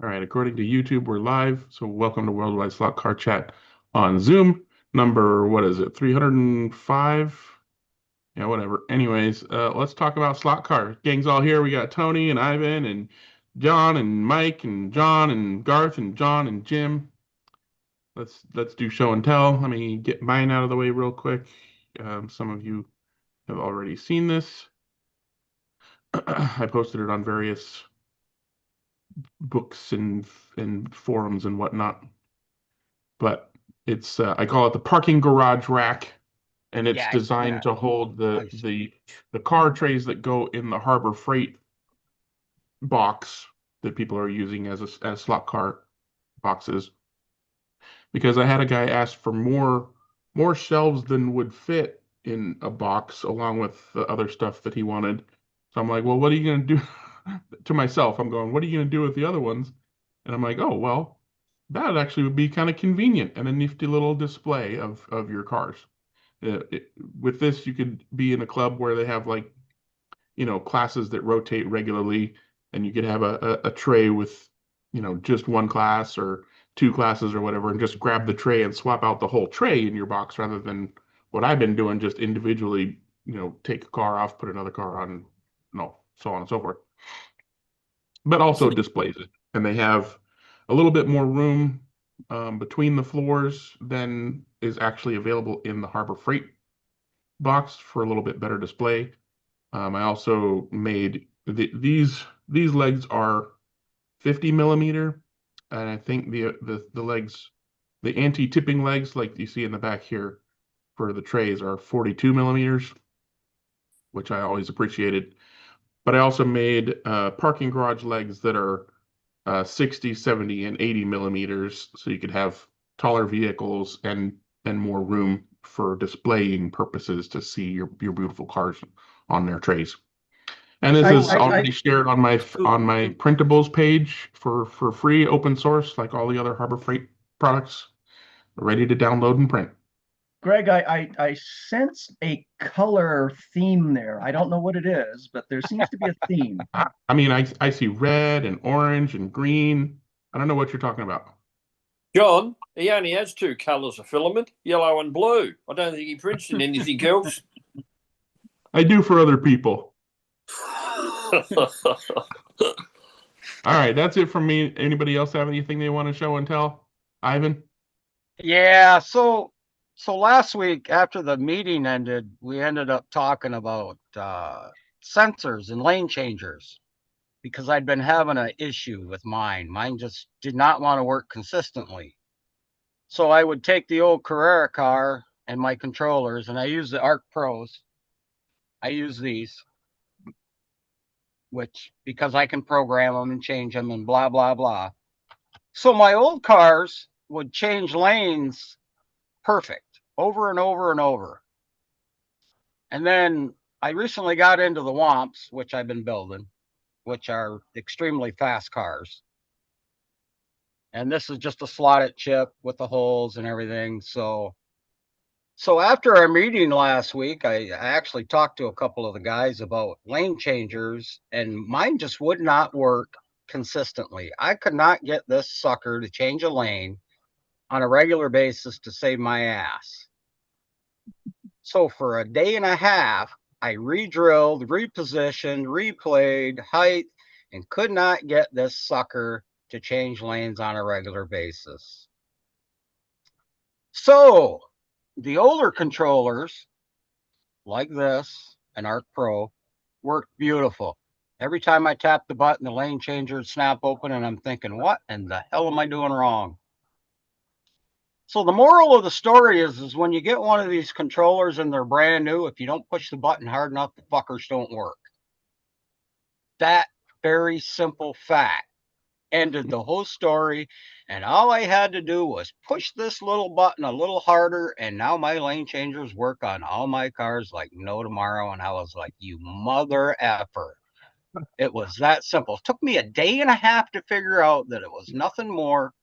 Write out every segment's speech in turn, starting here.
All right, according to YouTube, we're live. So welcome to Worldwide Slot Car Chat on Zoom. Number, what is it, 305? Yeah, whatever. Anyways, let's talk about slot cars. Gang's all here. We got Tony and Ivan and John and Mike and John and Garth and John and Jim. Let's do show and tell. Let me get mine out of the way real quick. Some of you have already seen this. I posted it on various books and forums and whatnot. But it's I call it the parking garage rack, and it's Yeah, designed to hold the car trays that go in the Harbor Freight box that people are using as slot car boxes. Because I had a guy ask for more shelves than would fit in a box, along with the other stuff that he wanted. So I'm like, well, what are you gonna do? To myself, I'm going, what are you gonna do with the other ones? And I'm like, oh, well, that actually would be kind of convenient and a nifty little display of your cars. With this, you could be in a club where they have like, classes that rotate regularly, and you could have a tray with, just one class or two classes or whatever, and just grab the tray and swap out the whole tray in your box rather than what I've been doing, just individually, take a car off, put another car on, no, so on and so forth. But also displays it. And they have a little bit more room between the floors than is actually available in the Harbor Freight box for a little bit better display. I also made these legs are 50 millimeter, and I think the legs, the anti-tipping legs like you see in the back here for the trays are 42 millimeters, which I always appreciated. But I also made parking garage legs that are 60, 70, and 80 millimeters, so you could have taller vehicles and more room for displaying purposes to see your beautiful cars on their trays. And this is already shared on my printables page for free, open source, like all the other Harbor Freight products, ready to download and print. Greg, I sense a color theme there. I don't know what it is, but there seems to be a theme. I mean, I see red and orange and green. I don't know what you're talking about. John, he only has two colours of filament, yellow and blue. I don't think he prints in anything else. I do for other people. All right, that's it from me. Anybody else have anything they want to show and tell? Ivan? Yeah, so last week after the meeting ended, we ended up talking about sensors and lane changers because I'd been having an issue with mine. Mine just did not want to work consistently. So I would take the old Carrera car and my controllers, and I use the Arc Pros. I use these, which because I can program them and change them and blah, blah, blah. So my old cars would change lanes perfect over and over and over. And then I recently got into the Womps, which I've been building, which are extremely fast cars. And this is just a slotted chip with the holes and everything. So after our meeting last week, I actually talked to a couple of the guys about lane changers, and mine just would not work consistently. I could not get this sucker to change a lane on a regular basis to save my ass. So for a day and a half, I re-drilled, repositioned, replayed, height, and could not get this sucker to change lanes on a regular basis. So the older controllers, like this, an Arc Pro, worked beautiful. Every time I tap the button, the lane changer would snap open, and I'm thinking, what in the hell am I doing wrong? So the moral of the story is when you get one of these controllers and they're brand new, if you don't push the button hard enough, the fuckers don't work. That very simple fact ended the whole story, and all I had to do was push this little button a little harder, and now my lane changers work on all my cars like no tomorrow. And I was like, you mother effer. It was that simple. It took me a day and a half to figure out that it was nothing more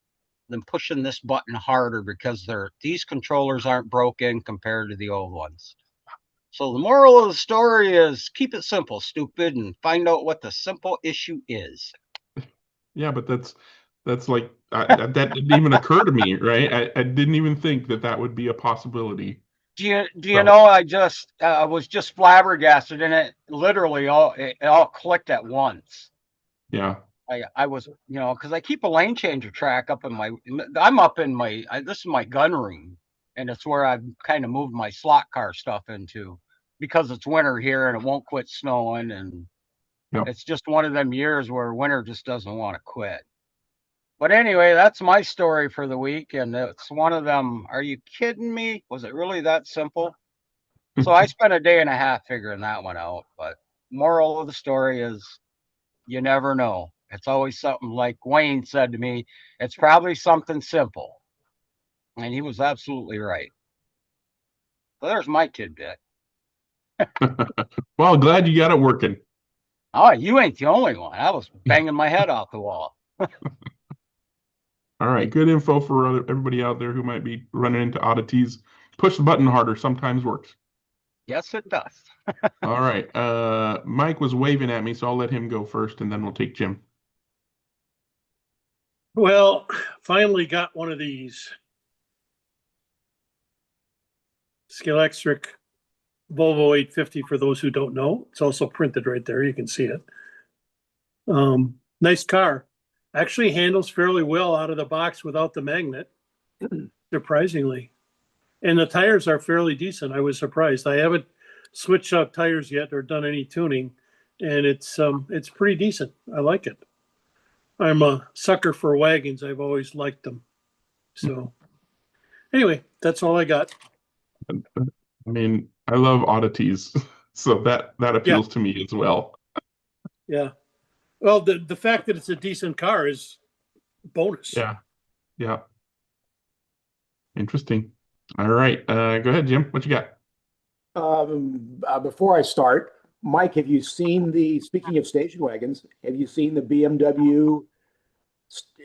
than pushing this button harder because these controllers aren't broken compared to the old ones. So the moral of the story is keep it simple, stupid, and find out what the simple issue is. Yeah, but That's like that didn't even occur to me, right? I didn't even think that that would be a possibility. Do you So, know, I just was just flabbergasted, and it all clicked at once. yeah. I was, because I keep a lane changer track up in I'm up in this is my gun room, and it's where I've kind of moved my slot car stuff into, because it's winter here and it won't quit snowing, and Yep. it's just one of them years where winter just doesn't want to quit. But anyway, that's my story for the week, and it's one of them. Are you kidding me? Was it really that simple? So I spent a day and a half figuring that one out. But moral of the story is, you never know. It's always something, like Wayne said to me, it's probably something simple. And he was absolutely right. So there's my tidbit. Well, glad you got it working. Oh, you ain't the only one. I was banging my head off the wall. All right, good info for everybody out there who might be running into oddities. Push the button harder sometimes works. Yes, it does. All right, Mike was waving at me, so I'll let him go first, and then we'll take Jim. Well, finally got one of these Scalextric Volvo 850, for those who don't know. It's also printed right there. You can see it. Nice car. Actually handles fairly well out of the box without the magnet, surprisingly. And the tires are fairly decent. I was surprised. I haven't switched out tires yet or done any tuning, and it's pretty decent. I like it. I'm a sucker for wagons. I've always liked them. So anyway, that's all I got. I mean, I love oddities, so that appeals to me as well. Yeah. Well, the fact that it's a decent car is bonus. Yeah. Yeah. Interesting. All right. Go ahead, Jim. What you got? Before I start, Mike, speaking of station wagons, have you seen the BMW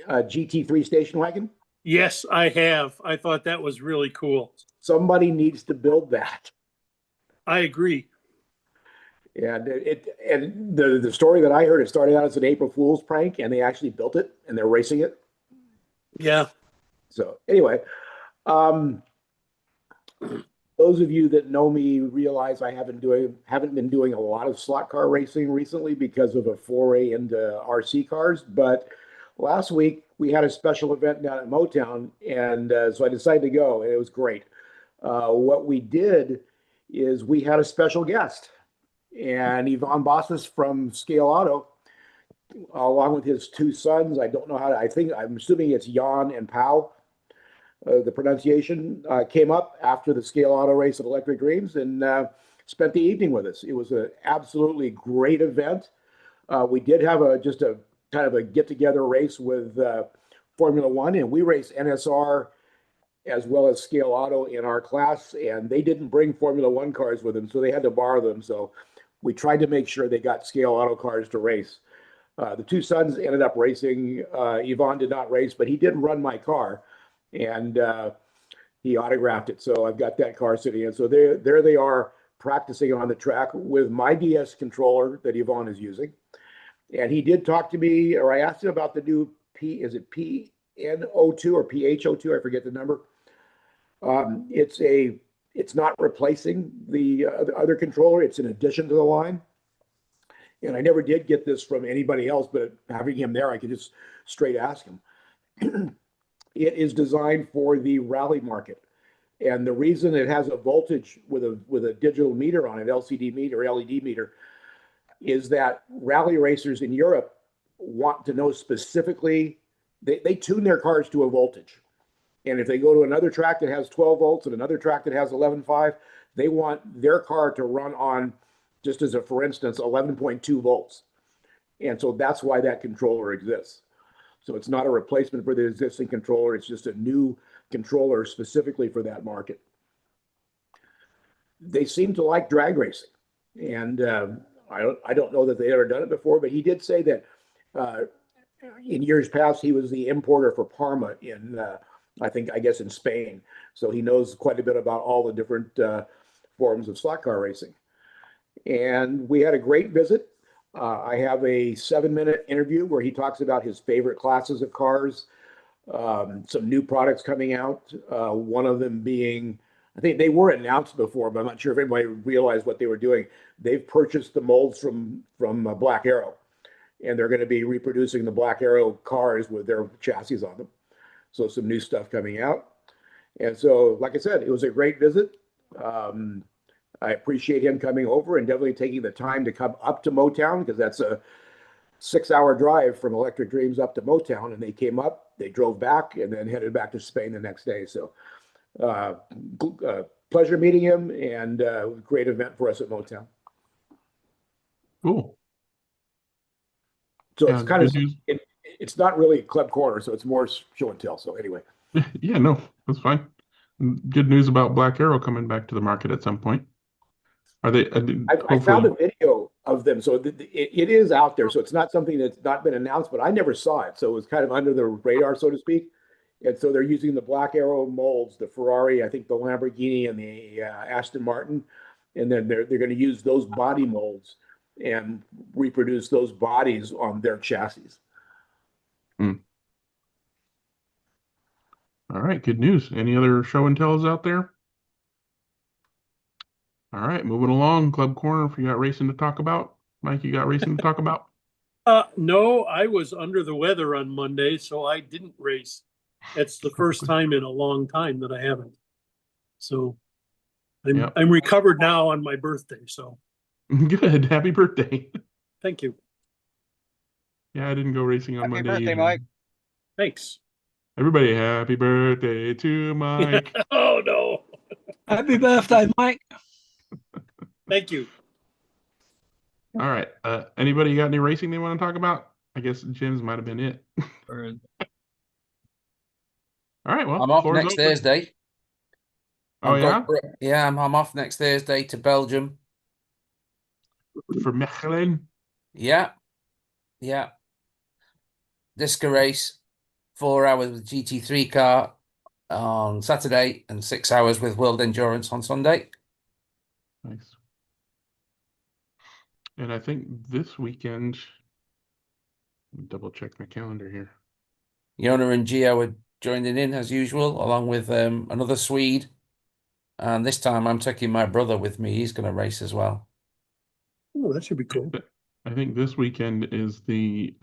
GT3 station wagon? Yes, I have. I thought that was really cool. Somebody needs to build that. I agree. And the story that I heard, it started out as an April Fool's prank, and they actually built it and they're racing it. Yeah. So anyway, those of you that know me realize I haven't been doing a lot of slot car racing recently because of a foray into RC cars. But last week we had a special event down at Motown, and so I decided to go, and it was great. What we did is we had a special guest, and Yvonne Bossis from Scale Auto, along with his two sons. I'm assuming it's Jan and Pau. The pronunciation came up after the Scale Auto race at Electric Greens, and spent the evening with us. It was an absolutely great event. We did have just a kind of a get-together race with Formula One, and we raced NSR as well as Scale Auto in our class, and they didn't bring Formula One cars with them, so they had to borrow them. So we tried to make sure they got Scale Auto cars to race. The two sons ended up racing. Yvonne did not race, but he did run my car, and he autographed it. So I've got that car sitting in. So there they are practicing on the track with my DS controller that Yvonne is using. And he did talk to me, or I asked him about the new is it PNO2 or PHO2? I forget the number. It's not replacing the other controller. It's an addition to the line. And I never did get this from anybody else, but having him there, I could just straight ask him. It is designed for the rally market. And the reason it has a voltage with a digital meter on it, LCD meter, LED meter, is that rally racers in Europe want to know specifically, they tune their cars to a voltage. And if they go to another track that has 12 volts and another track that has 11.5, they want their car to run on, just as a for instance, 11.2 volts. And so that's why that controller exists. So it's not a replacement for the existing controller. It's just a new controller specifically for that market. They seem to like drag racing. And I don't know that they ever done it before, but he did say that in years past, he was the importer for Parma in, I guess in Spain. So he knows quite a bit about all the different forms of slot car racing. And we had a great visit. I have a 7-minute interview where he talks about his favorite classes of cars, some new products coming out. One of them being, I think they were announced before, but I'm not sure if anybody realized what they were doing. They've purchased the molds from Black Arrow, and they're going to be reproducing the Black Arrow cars with their chassis on them. So some new stuff coming out. And so, like I said, it was a great visit. I appreciate him coming over and definitely taking the time to come up to Motown, because that's a 6-hour drive from Electric Dreams up to Motown. And they came up, they drove back, and then headed back to Spain the next day. So pleasure meeting him, and great event for us at Motown. Cool. So Yeah, it's kind of, good news. it's not really a club corner, so it's more show and tell. So anyway. Yeah, no, that's fine. Good news about Black Arrow coming back to the market at some point. Are they? I found a video of them, so it is out there. So it's not something that's not been announced, but I never saw it. So it was kind of under the radar, so to speak. And so they're using the Black Arrow molds, the Ferrari, I think the Lamborghini, and the Aston Martin, and then they're going to use those body molds and reproduce those bodies on their chassis. All right, good news. Any other show and tells out there? All right, moving along. Club Corner, if you got racing to talk about. Mike, you got racing to talk about? No, I was under the weather on Monday, so I didn't race. It's the first time in a long time that I haven't. So I'm recovered now on my birthday. So good. Happy birthday. Thank you. Yeah, I didn't go racing on Happy Monday birthday, either. Mike. Thanks. Everybody, happy birthday to Mike. Oh no. Happy birthday, Mike. Thank you. All right. Anybody got any racing they want to talk about? I guess Jim's might have been it. All right. Well, I'm off floor is next open. Thursday. Oh, yeah? Yeah, I'm off next Thursday to Belgium. For Mechelen? Yeah. Disco race, 4 hours with GT3 car on Saturday and 6 hours with World Endurance on Sunday. Nice. And I think this weekend, let me double check my calendar here. Yona and Gio are joining in as usual, along with another Swede. And this time I'm taking my brother with me. He's going to race as well. Oh, that should be cool. I think this weekend is the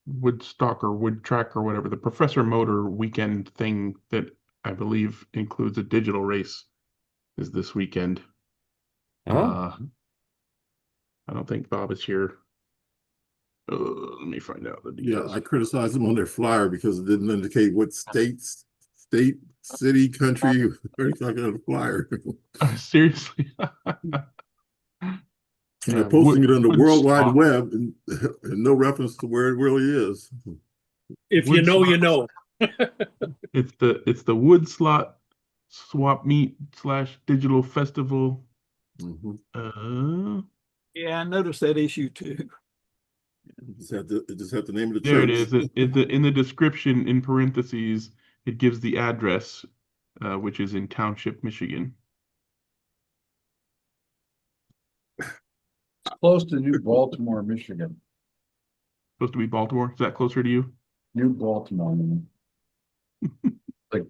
Woodstock or Wood Track or whatever, the Professor Motor weekend thing that I believe includes a digital race is this weekend. Oh. I don't think Bob is here. Let me find out the details. Yeah, I criticized them on their flyer because it didn't indicate what state, city, country, or anything like that on the flyer. Seriously? And they're posting it on the World Wide Web and no reference to where it really is. If you know, you know. It's the Wood Slot Swap Meet / Digital Festival. Yeah, I noticed that issue too. Just have the name of the There church. it is. In the description, in parentheses, it gives the address, which is in Township, Michigan. It's close to New Baltimore, Michigan. Supposed to be Baltimore. Is that closer to you? New Baltimore. Like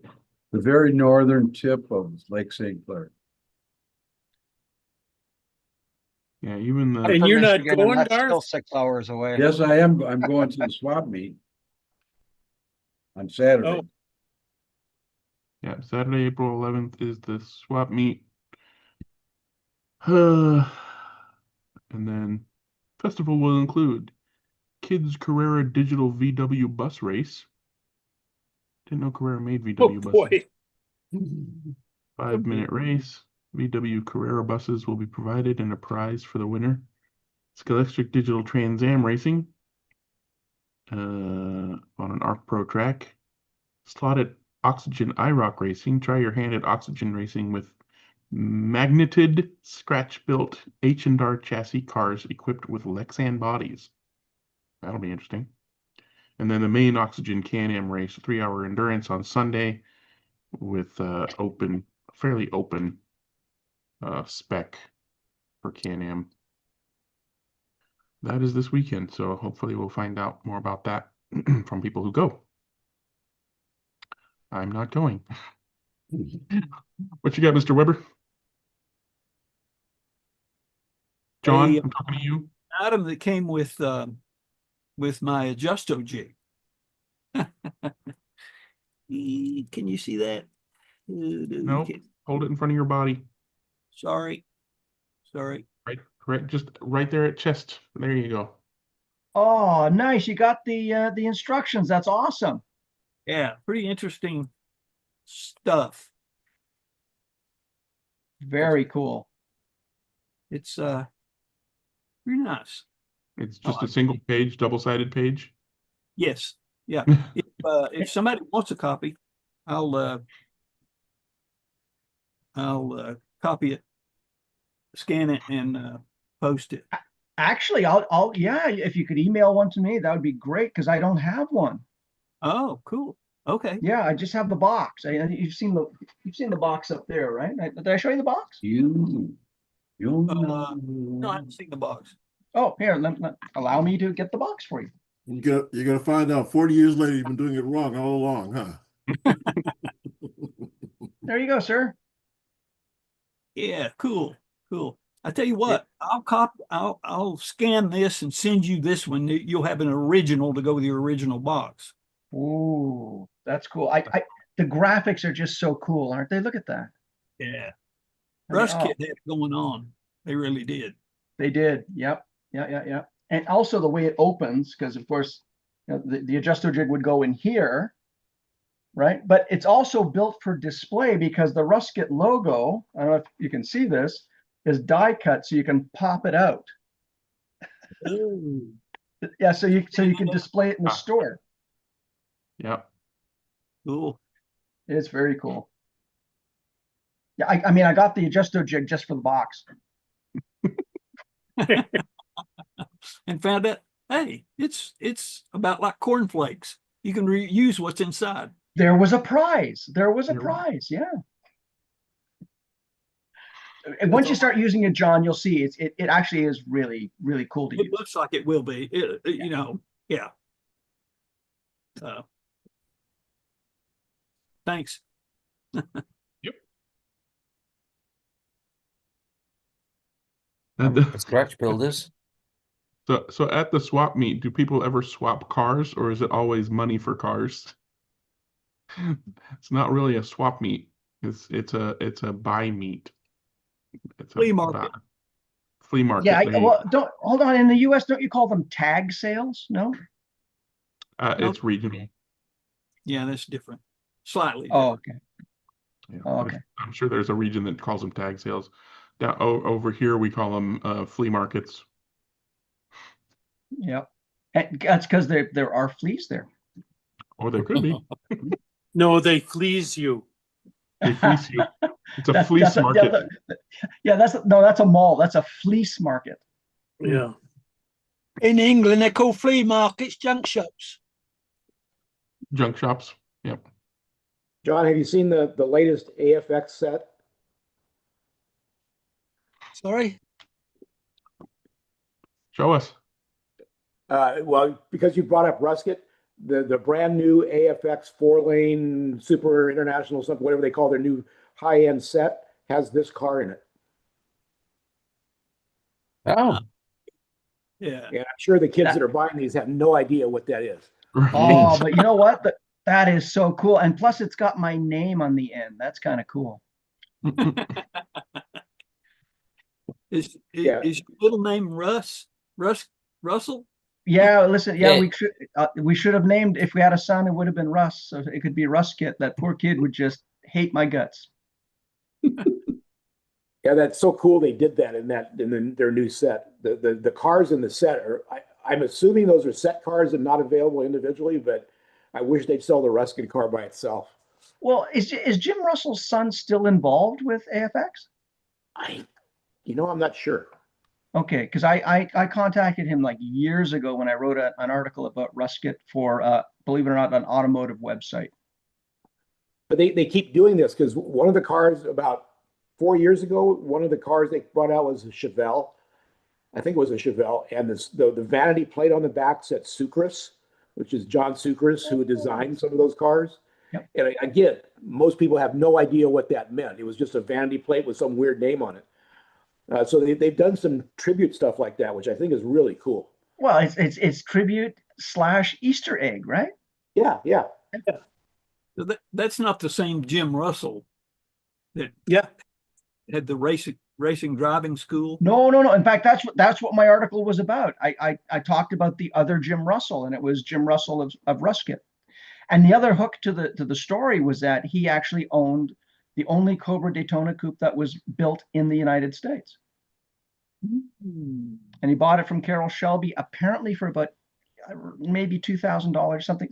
the very northern tip of Lake St. Clair. Yeah, even the. And you're not Michigan, going, and that's still Darth? 6 hours away. Yes, I am. I'm going to the swap meet on Saturday. Oh. Yeah, Saturday, April 11th is the swap meet. And then festival will include Kids Carrera Digital VW bus race. Didn't know Carrera made VW Oh buses. boy. 5-minute race. VW Carrera buses will be provided and a prize for the winner. Scholastic Digital Trans Am racing on an ARC Pro track. Slotted Oxygen IROC racing. Try your hand at oxygen racing with magneted, scratch-built H&R chassis cars equipped with Lexan bodies. That'll be interesting. And then the main Oxygen Can-Am race, 3-hour endurance on Sunday with fairly open spec for Can-Am. That is this weekend, so hopefully we'll find out more about that from people who go. I'm not going. What you got, Mr. Weber? John, Hey, I'm talking to you. item that came with my adjusto jig. Can you see that? No, hold it in front of your body. Sorry. Right, just right there at chest. There you go. Oh, nice. You got the instructions. That's awesome. Yeah, pretty interesting stuff. Very cool. It's pretty nice. It's just a single page, double-sided page. Yes. Yeah. If somebody wants a copy, I'll copy it, scan it, and post it. Actually, yeah, if you could email one to me, that would be great because I don't have one. Oh, cool. Okay. Yeah, I just have the box. You've seen the box up there, right? Did I show you the box? You. No, I haven't seen the box. Oh, here, allow me to get the box for you. You're gonna find out 40 years later you've been doing it wrong all along, huh? There you go, sir. Yeah, cool. I tell you what, I'll scan this and send you this one. You'll have an original to go with your original box. Ooh, that's cool. The graphics are just so cool, aren't they? Look at that. Yeah. I mean, Rustkit had it going on. They really did. They did. Yep. Yeah. And also the way it opens, because of course, the adjuster jig would go in here, right? But it's also built for display because the Rustkit logo, I don't know if you can see this, is die cut so you can pop it out. Ooh. Yeah, so you can display it in the store. Yep. Cool. It's very cool. Yeah, I mean, I got the adjuster jig just for the box. And found out, hey, it's about like cornflakes. You can reuse what's inside. There was a prize. Yeah. And once you start using it, John, you'll see it actually is really, really cool to It use. looks like it will be. Yeah. Thanks. Scratch builders. So at the swap meet, do people ever swap cars, or is it always money for cars? It's not really a swap meet. It's a buy meet. It's Flea market. Flea market. Yeah, there you well, go. don't hold on. In the US, don't you call them tag sales? No? It's regional. Yeah, that's different. Slightly. Oh, okay. Yeah, Oh, okay. I'm sure there's a region that calls them tag sales. Down over here, we call them flea markets. Yep. And that's because there are fleas there. Or there could be. No, they fleece you. They fleece you. It's a fleece market. Yeah, that's a mall. That's a fleece market. Yeah. In England, they're called flea markets, junk shops. Junk shops. Yep. John, have you seen the latest AFX set? Sorry? Show us. Well, because you brought up Rustkit, the brand new AFX 4-lane super international, something, whatever they call their new high-end set, has this car in it. Oh, Yeah. And I'm sure the kids that are buying these have no idea what that is. Oh, but you know what? That is so cool. And plus, it's got my name on the end. That's kind of cool. Is Yeah. your little name Russell? Yeah, listen. Yeah, Yeah. we should have named, if we had a son, it would have been Russ. So it could be Rustkit. That poor kid would just hate my guts. Yeah, that's so cool. They did that in their new set. The cars in the set are, I'm assuming those are set cars and not available individually, but I wish they'd sell the Ruskin car by itself. Well, is Jim Russell's son still involved with AFX? I'm not sure. Okay, because I contacted him like years ago when I wrote an article about Rustkit for, believe it or not, an automotive website. But they keep doing this because one of the cars about 4 years ago, one of the cars they brought out was a Chevelle. I think it was a Chevelle, and the vanity plate on the back said Sucrus, which is John Sucrus, who designed some of those cars. Yep. And again, most people have no idea what that meant. It was just a vanity plate with some weird name on it. So they've done some tribute stuff like that, which I think is really cool. Well, it's tribute / Easter egg, right? Yeah, yeah. So that's not the same Jim Russell that Yeah. had the racing driving school. No. In fact, that's what my article was about. I talked about the other Jim Russell, and it was Jim Russell of Ruskit. And the other hook to the story was that he actually owned the only Cobra Daytona coupe that was built in the United States. Mm. And he bought it from Carroll Shelby, apparently for about maybe $2,000, something.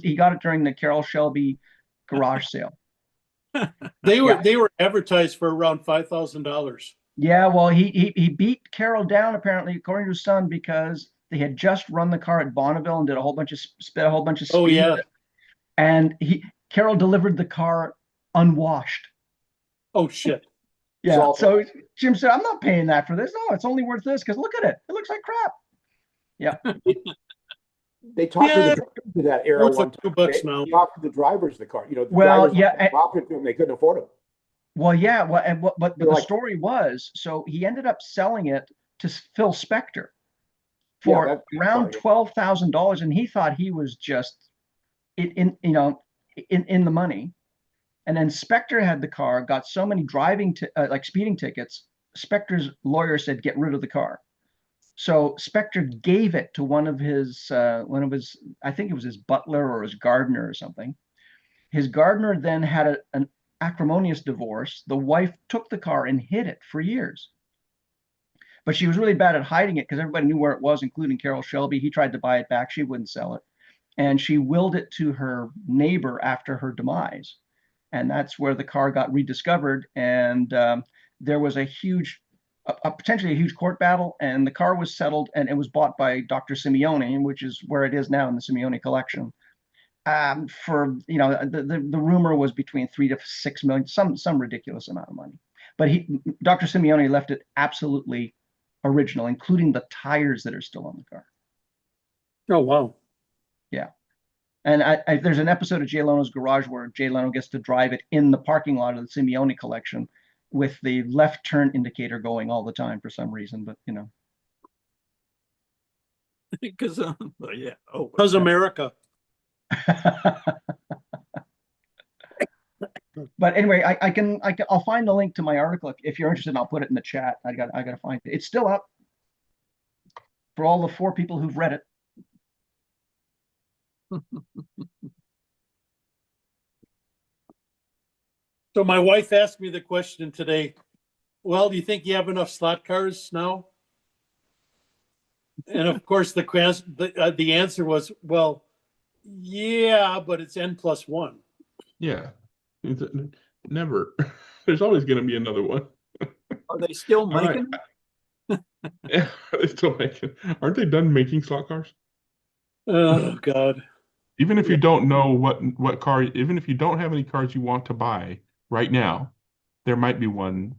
He got it during the Carroll Shelby garage sale. They were advertised for around $5,000. Yeah, well, he beat Carroll down, apparently, according to his son, because they had just run the car at Bonneville and did spit a whole bunch of speed. Oh, yeah. with it. And Carroll delivered the car unwashed. Oh, shit. Yeah. So Jim said, "I'm not paying that for this. No, it's only worth this because look at it. It looks like crap." Yeah. They talked to the drivers of that era Worth one like time. $2 now. They talked to the drivers of the car. The Well, drivers yeah, offered to them, they couldn't afford them. Well, yeah. Well, but the Like- story was, so he ended up selling it to Phil Spector Yeah, for that's around funny. $12,000, and he thought he was just in the money. And then Spector had the car, got so many speeding tickets. Spector's lawyer said, "Get rid of the car." So Spector gave it to one of his, I think it was his butler or his gardener or something. His gardener then had an acrimonious divorce. The wife took the car and hid it for years. But she was really bad at hiding it because everybody knew where it was, including Carroll Shelby. He tried to buy it back. She wouldn't sell it. And she willed it to her neighbor after her demise. And that's where the car got rediscovered. And there was potentially a huge court battle, and the car was settled, and it was bought by Dr. Simeone, which is where it is now in the Simeone collection. For the rumor was between 3 to 6 million, some ridiculous amount of money. But Dr. Simeone left it absolutely original, including the tires that are still on the car. Oh, wow. Yeah. And there's an episode of Jay Leno's Garage where Jay Leno gets to drive it in the parking lot of the Simeone collection with the left turn indicator going all the time for some reason, but Because yeah. Oh, Because America. But anyway, I'll find the link to my article if you're interested. I'll put it in the chat. I gotta find it. It's still up for all the 4 people who've read it. So my wife asked me the question today, well, do you think you have enough slot cars now? And of course, the answer was, well, yeah, but it's N+1. Yeah. Never. There's always going to be another one. Are they still All right. making them? Yeah, they're still making. Aren't they done making slot cars? Oh, God. Even if you don't know what car, even if you don't have any cars you want to buy right now, there might be one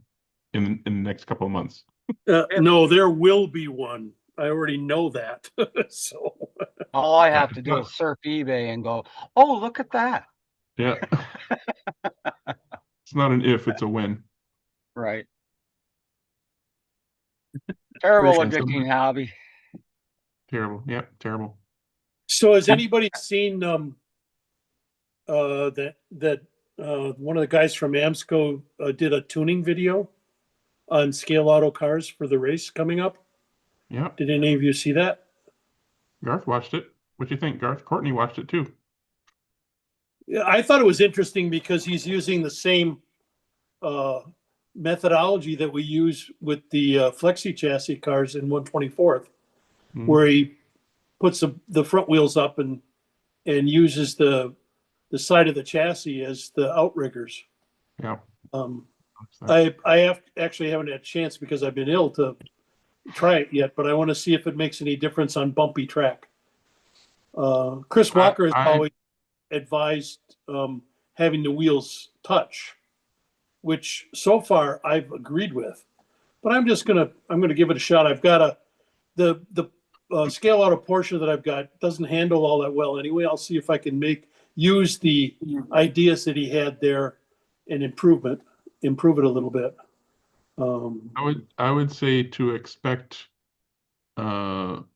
in the next couple of months. No, there will be one. I already know that. So All I have to do is surf eBay and go, oh, look at that. Yeah. It's not an if, it's a when. Right. Terrible Appreciate addicting hobby. Terrible. Yeah, terrible. So has anybody seen that one of the guys from AMSCO did a tuning video on scale auto cars for the race coming up? Yeah. Did any of you see that? Garth watched it. What do you think, Garth? Courtney watched it too. Yeah, I thought it was interesting because he's using the same methodology that we use with the flexi chassis cars in 124th, where he puts the front wheels up and uses the side of the chassis as the outriggers. Yeah. I actually haven't had a chance because I've been ill to try it yet, but I want to see if it makes any difference on bumpy track. Chris Walker has always advised having the wheels touch which so far I've agreed with. But I'm gonna give it a shot. I've got the scale out a portion that I've got doesn't handle all that well anyway. I'll see if I can use the ideas that he had there and improve it a little bit. I would say to expect not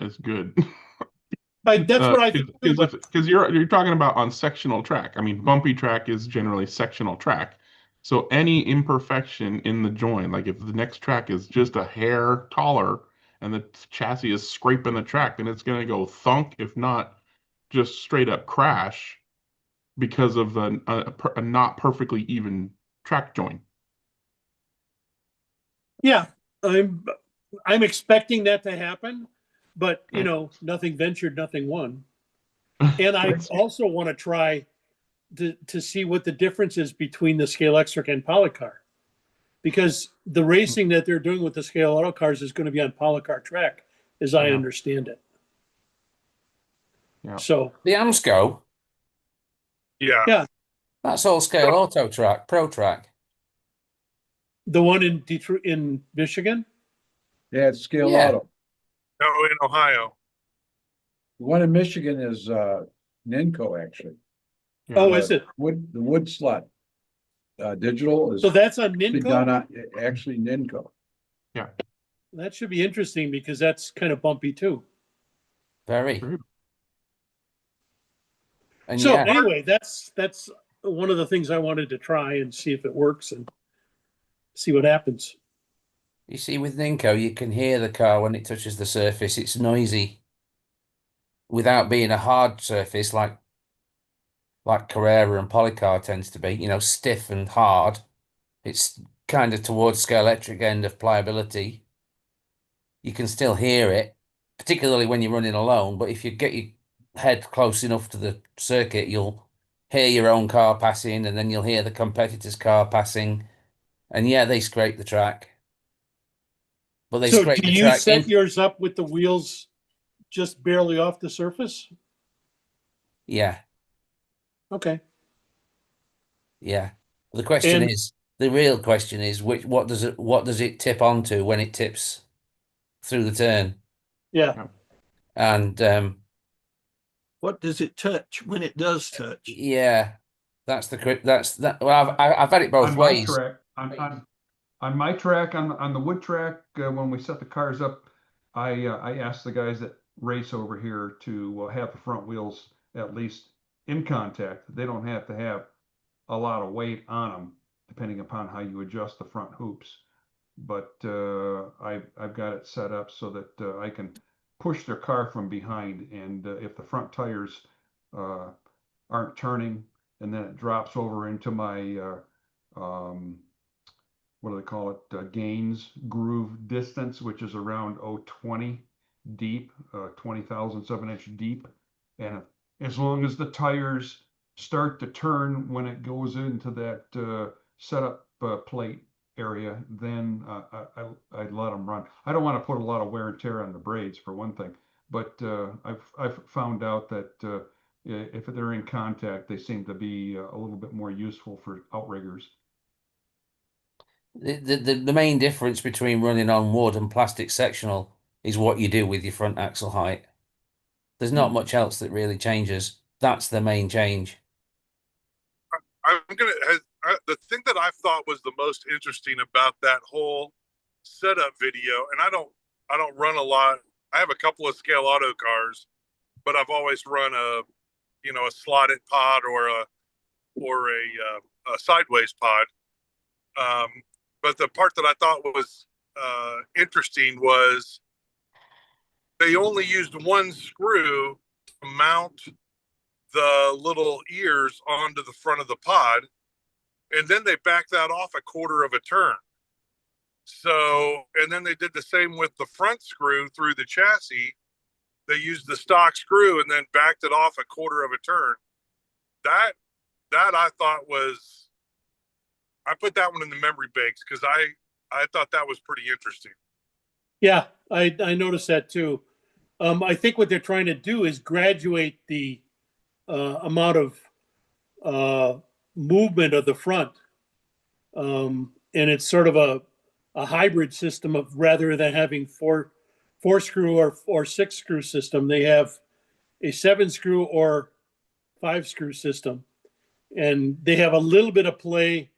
as good. That's what I think. Because you're talking about on sectional track. I mean, bumpy track is generally sectional track. So any imperfection in the join, like if the next track is just a hair taller and the chassis is scraping the track, then it's going to go thunk, if not just straight up crash because of a not perfectly even track join. Yeah, I'm expecting that to happen, but you know, nothing ventured, nothing won. And I also want to try to see what the difference is between the Scale Electric and Polycar, because the racing that they're doing with the Scale Auto cars is going to be on Polycar track, as I understand it. Yeah. So The AMSCO, yeah, that's all Scale Auto track, Pro Track. the one in Detroit, in Michigan. Yeah, it's Scale Yeah. Auto. No, in Ohio. The one in Michigan is Ninco, actually. Oh, is it? The wood slot. Digital is So that's on actually Ninco. done on actually Ninco. Yeah. That should be interesting because that's kind of bumpy too. Very. And So yeah, anyway, that's one of the things I wanted to try and see if it works and see what happens. you see with Ninco, you can hear the car when it touches the surface. It's noisy without being a hard surface like Carrera and Polycar tends to be, you know, stiff and hard. It's kind of towards Scale Electric end of pliability. You can still hear it, particularly when you're running alone. But if you get your head close enough to the circuit, you'll hear your own car passing, and then you'll hear the competitor's car passing. And yeah, they scrape the track. But they So scrape do the you track set yours up with the wheels just barely off the surface? Yeah, Okay. yeah. The question And- is, the real question is, what does it tip onto when it tips through the turn? Yeah. And What does it touch when it does touch? yeah, that's well, I've had it both On my ways. track, on my track, on the wood track, when we set the cars up, I asked the guys that race over here to have the front wheels at least in contact. They don't have to have a lot of weight on them, depending upon how you adjust the front hoops. But I've got it set up so that I can push their car from behind, and if the front tires aren't turning, and then it drops over into my what do they call it? Gains groove distance, which is around 20 deep, 20 thousandths of an inch deep. And as long as the tires start to turn when it goes into that setup plate area, then I'd let them run. I don't want to put a lot of wear and tear on the braids for one thing, but I've found out that if they're in contact, they seem to be a little bit more useful for outriggers. The main difference between running on wood and plastic sectional is what you do with your front axle height. There's not much else that really changes. That's the main change. The thing that I thought was the most interesting about that whole setup video, and I don't run a lot. I have a couple of Scale Auto cars, but I've always run a slotted pod or a sideways pod. But the part that I thought was interesting was they only used one screw to mount the little ears onto the front of the pod, and then they backed that off a quarter of a turn. So, and then they did the same with the front screw through the chassis. They used the stock screw and then backed it off a quarter of a turn. That I thought was, I put that one in the memory banks because I thought that was pretty interesting. Yeah, I noticed that too. I think what they're trying to do is graduate the amount of movement of the front. And it's sort of a hybrid system of, rather than having four screw or 6 screw system, they have a 7 screw or 5 screw system. And they have a little bit of play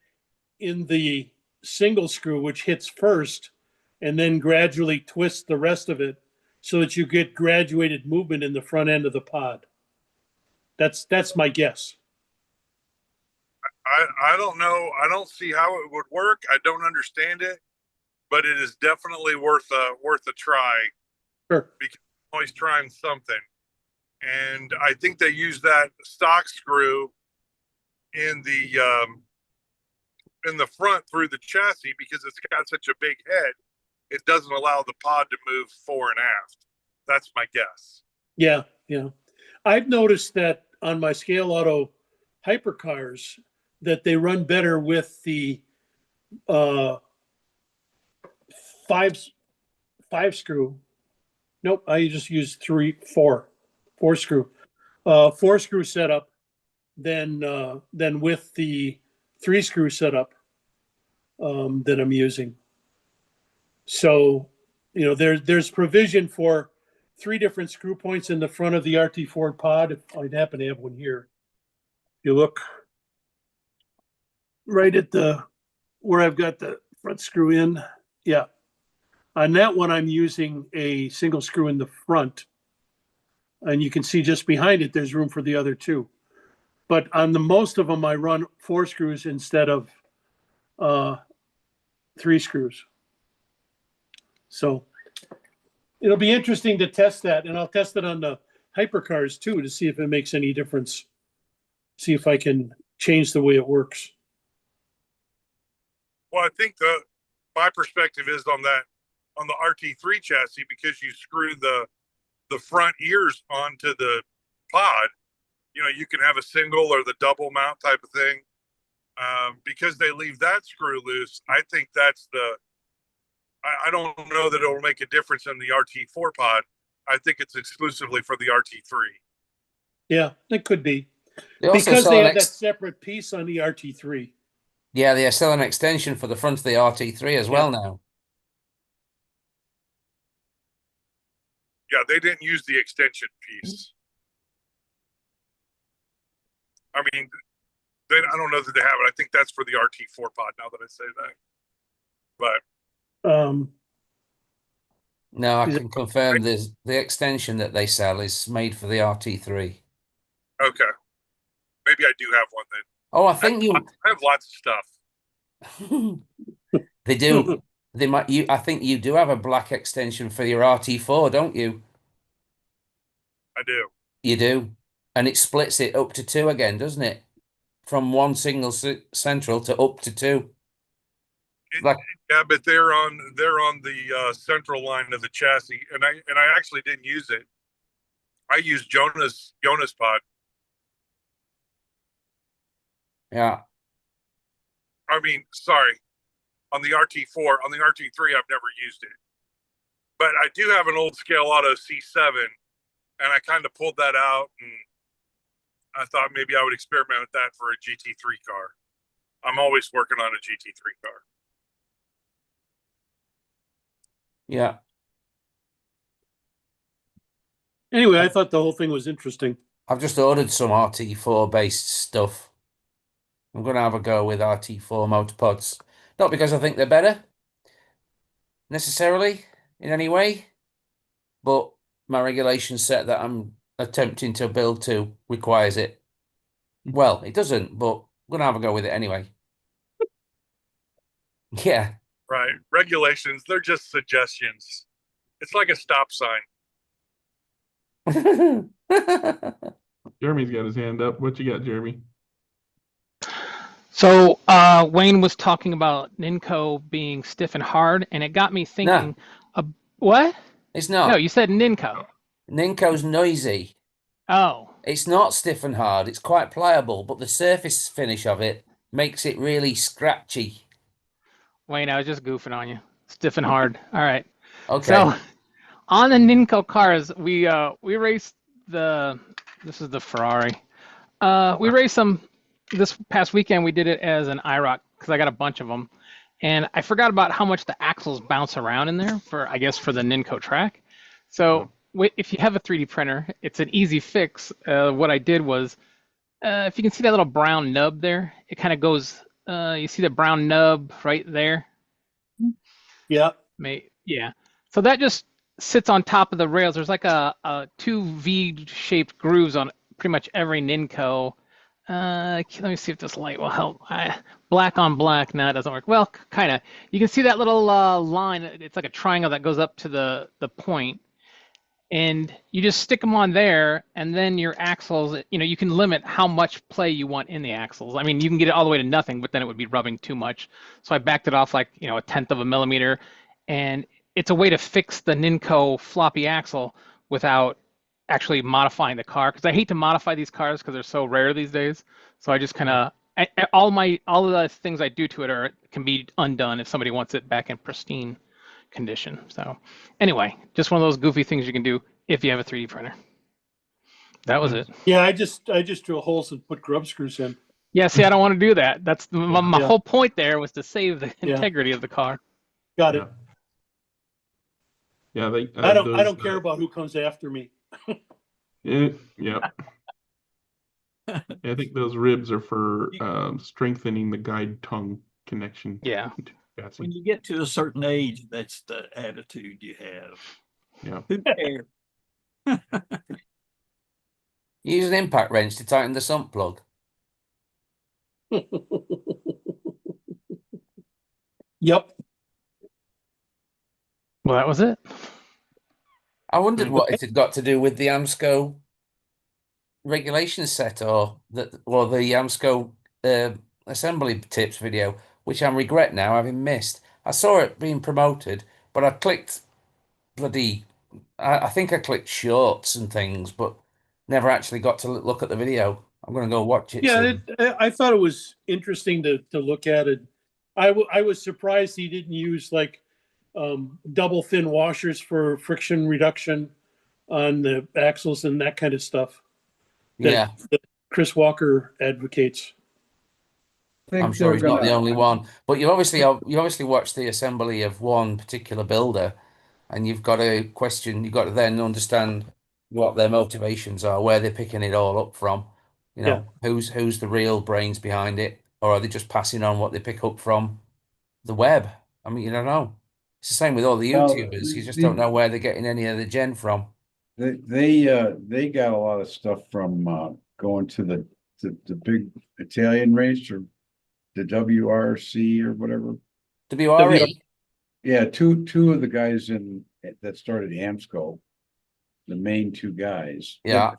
in the single screw, which hits first and then gradually twists the rest of it so that you get graduated movement in the front end of the pod. That's my guess. I don't know. I don't see how it would work. I don't understand it, but it is definitely worth a try. Sure. Because I'm always trying something. And I think they use that stock screw in the front through the chassis because it's got such a big head. It doesn't allow the pod to move fore and aft. That's my guess. Yeah, yeah. I've noticed that on my Scale Auto hypercars that they run better with the 5 screw. Nope, I just use 4 screw. 4 screw setup than with the 3 screw setup that I'm using. So, you know, there's provision for 3 different screw points in the front of the RT4 pod. If I'd happen to have one here, if you look right at where I've got the front screw in, yeah. On that one, I'm using a single screw in the front, and you can see just behind it, there's room for the other 2. But on most of them, I run 4 screws instead of 3 screws. So it'll be interesting to test that, and I'll test it on the hypercars too to see if it makes any difference. See if I can change the way it works. Well, I think my perspective is on the RT3 chassis, because you screw the front ears onto the pod. You know, you can have a single or the double mount type of thing. Because they leave that screw loose, I think that's I don't know that it'll make a difference in the RT4 pod. I think it's exclusively for the RT3. Yeah, it could be. They also Because sell they an have that separate piece on the RT3. Yeah, they sell an extension for the front of the RT3 as well now. Yeah, they didn't use the extension piece. I mean, I don't know that they have it. I think that's for the RT4 pod, now that I say that. But no, I can confirm the extension that they sell is made for the RT3. Okay. Maybe I do have one then. Oh, I think I have lots of stuff. They do. They might. I think you do have a black extension for your RT4, don't you? I do. You do, and it splits it up to 2 again, doesn't it? From one single central to up to 2. Yeah, but they're on the central line of the chassis, and I actually didn't use it. I used Jonas pod. Yeah. I mean, sorry, on the RT4. On the RT3, I've never used it, but I do have an old Scale Auto C7, and I kind of pulled that out, and I thought maybe I would experiment with that for a GT3 car. I'm always working on a GT3 car. Yeah. Anyway, I thought the whole thing was interesting. I've just ordered some RT4 based stuff. I'm going to have a go with RT4 motor pods. Not because I think they're better, necessarily, in any way, but my regulation set that I'm attempting to build to requires it. Well, it doesn't, but I'm going to have a go with it anyway. Yeah. Right. Regulations, they're just suggestions. It's like a stop sign. Jeremy's got his hand up. What you got, Jeremy? So Wayne was talking about Ninco being stiff and hard, and it got me thinking. What? It's not. No, you said Ninco. Ninco's noisy. Oh. It's not stiff and hard. It's quite pliable, but the surface finish of it makes it really scratchy. Wayne, I was just goofing on you. Stiff and hard. All right. Okay. So on the Ninco cars, we raced this is the Ferrari. We raced them this past weekend we did it as an IROC because I got a bunch of them, and I forgot about how much the axles bounce around in there for, I guess, for the Ninco track. So if you have a 3D printer, it's an easy fix. What I did was, if you can see that little brown nub there, it kind of goes. You see the brown nub right there? Yeah. Yeah. So that just sits on top of the rails. There's like a two V-shaped grooves on pretty much every Ninco. Let me see if this light will help. Black on black, no, it doesn't work. Well, kind of. You can see that little line. It's like a triangle that goes up to the point, and you just stick them on there, and then your axles. You can limit how much play you want in the axles. I mean, you can get it all the way to nothing, but then it would be rubbing too much. So I backed it off like a tenth of a millimeter, and it's a way to fix the Ninco floppy axle without actually modifying the car, because I hate to modify these cars because they're so rare these days. So I just kind of all of the things I do to it can be undone if somebody wants it back in pristine condition. So anyway, just one of those goofy things you can do if you have a 3D printer. That was it. Yeah, I just drill holes and put grub screws in. Yeah, see, I don't want to do that. That's my whole point there was to save the integrity of the car. Got it. Yeah, I don't care about who comes after me. Yeah. I think those ribs are for strengthening the guide tongue connection. Yeah. When you get to a certain age, that's the attitude you have. Yeah. Who cares? Use an impact wrench to tighten the sump plug. Yep. Well, that was it. I wondered what it had got to do with the AMSCO regulation set or the AMSCO assembly tips video, which I regret now having missed. I saw it being promoted, but I clicked I think I clicked shorts and things, but never actually got to look at the video. I'm going to go watch it. Yeah, I thought it was interesting to look at it. I was surprised he didn't use like double thin washers for friction reduction on the axles and that kind of stuff. That Chris Walker advocates. I'm sure he's not the only one, but you obviously watched the assembly of one particular builder, and you've got to then understand what their motivations are, where they're picking it all up from. Who's the real brains behind it, or are they just passing on what they pick up from the web? I mean, you don't know. It's the same with all the YouTubers. You just don't know where they're getting any of the gen from. They got a lot of stuff from going to the big Italian race or the WRC or whatever. WRE. Yeah, two of the guys that started AMSCO, the main two guys. Yeah.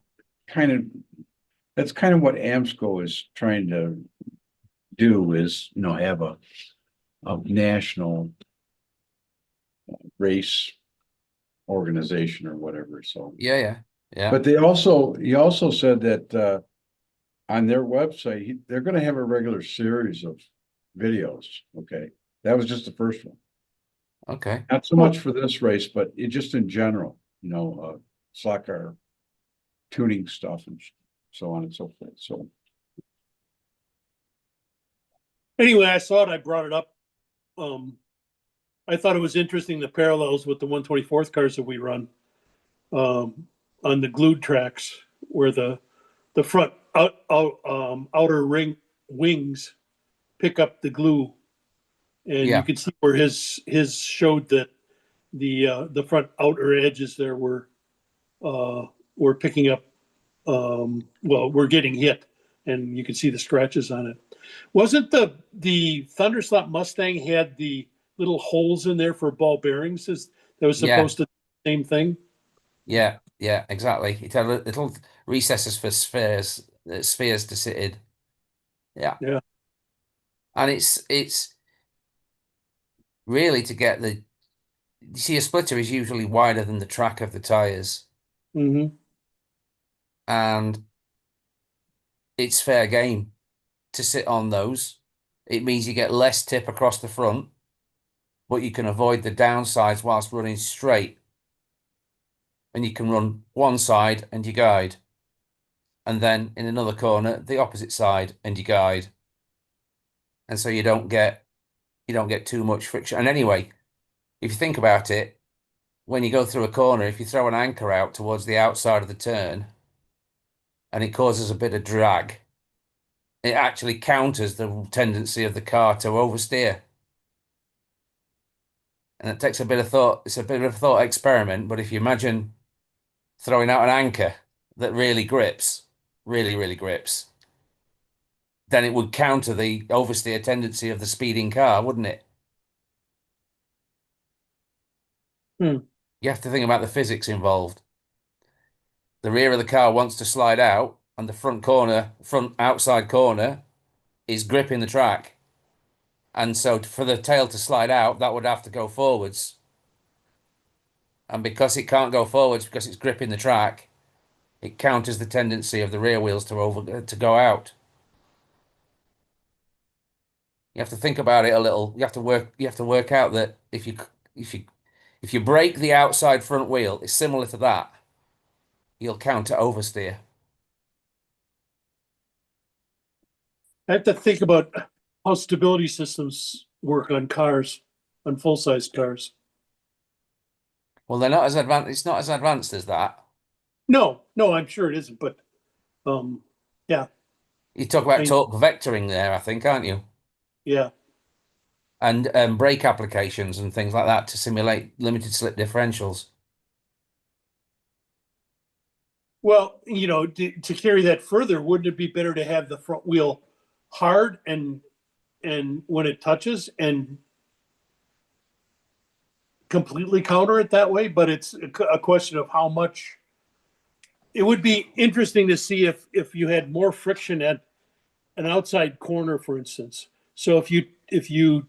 That's kind of what AMSCO is trying to do, is have a national race organization or whatever. So yeah. But he also said that on their website they're going to have a regular series of videos. Okay, that was just the first one. Okay, not so much for this race, but just in general, slot car tuning stuff and so on and so forth. So anyway, I saw it. I brought it up. I thought it was interesting, the parallels with the 124th cars that we run on the glued tracks, where the front outer ring wings pick up the glue, and you can see where his showed that the front outer edges there were picking up. We're getting hit, and you can see the scratches on it. Wasn't the Thunderslot Mustang had the little holes in there for ball bearings? That was supposed to do the same thing. Yeah, exactly. It had little recesses for spheres to sit in. Yeah. And it's really to get you see, a splitter is usually wider than the track of the tires. Mm-hmm. And it's fair game to sit on those. It means you get less tip across the front, but you can avoid the downsides whilst running straight. And you can run one side and you guide. and then in another corner, the opposite side, and you guide. And so you don't get too much friction. And anyway, if you think about it, when you go through a corner, if you throw an anchor out towards the outside of the turn and it causes a bit of drag, it actually counters the tendency of the car to oversteer. And it takes a bit of thought. It's a bit of a thought experiment, but if you imagine throwing out an anchor that really grips, really grips, then it would counter the oversteer tendency of the speeding car, wouldn't it? You have to think about the physics involved. The rear of the car wants to slide out, and the front outside corner is gripping the track. And so for the tail to slide out, that would have to go forwards. And because it can't go forwards because it's gripping the track, it counters the tendency of the rear wheels to go out. You have to think about it a little. You have to work out that if you break the outside front wheel, it's similar to that. You'll counter oversteer. I have to think about how stability systems work on cars, on full-size cars. Well, they're not as advanced. It's not as advanced as that. No, I'm sure it isn't, but yeah. You talk about torque vectoring there, I think, aren't you? Yeah. And brake applications and things like that to simulate limited slip differentials. Well, to carry that further, wouldn't it be better to have the front wheel hard and when it touches and completely counter it that way? But it's a question of how much. It would be interesting to see if you had more friction at an outside corner, for instance. So if you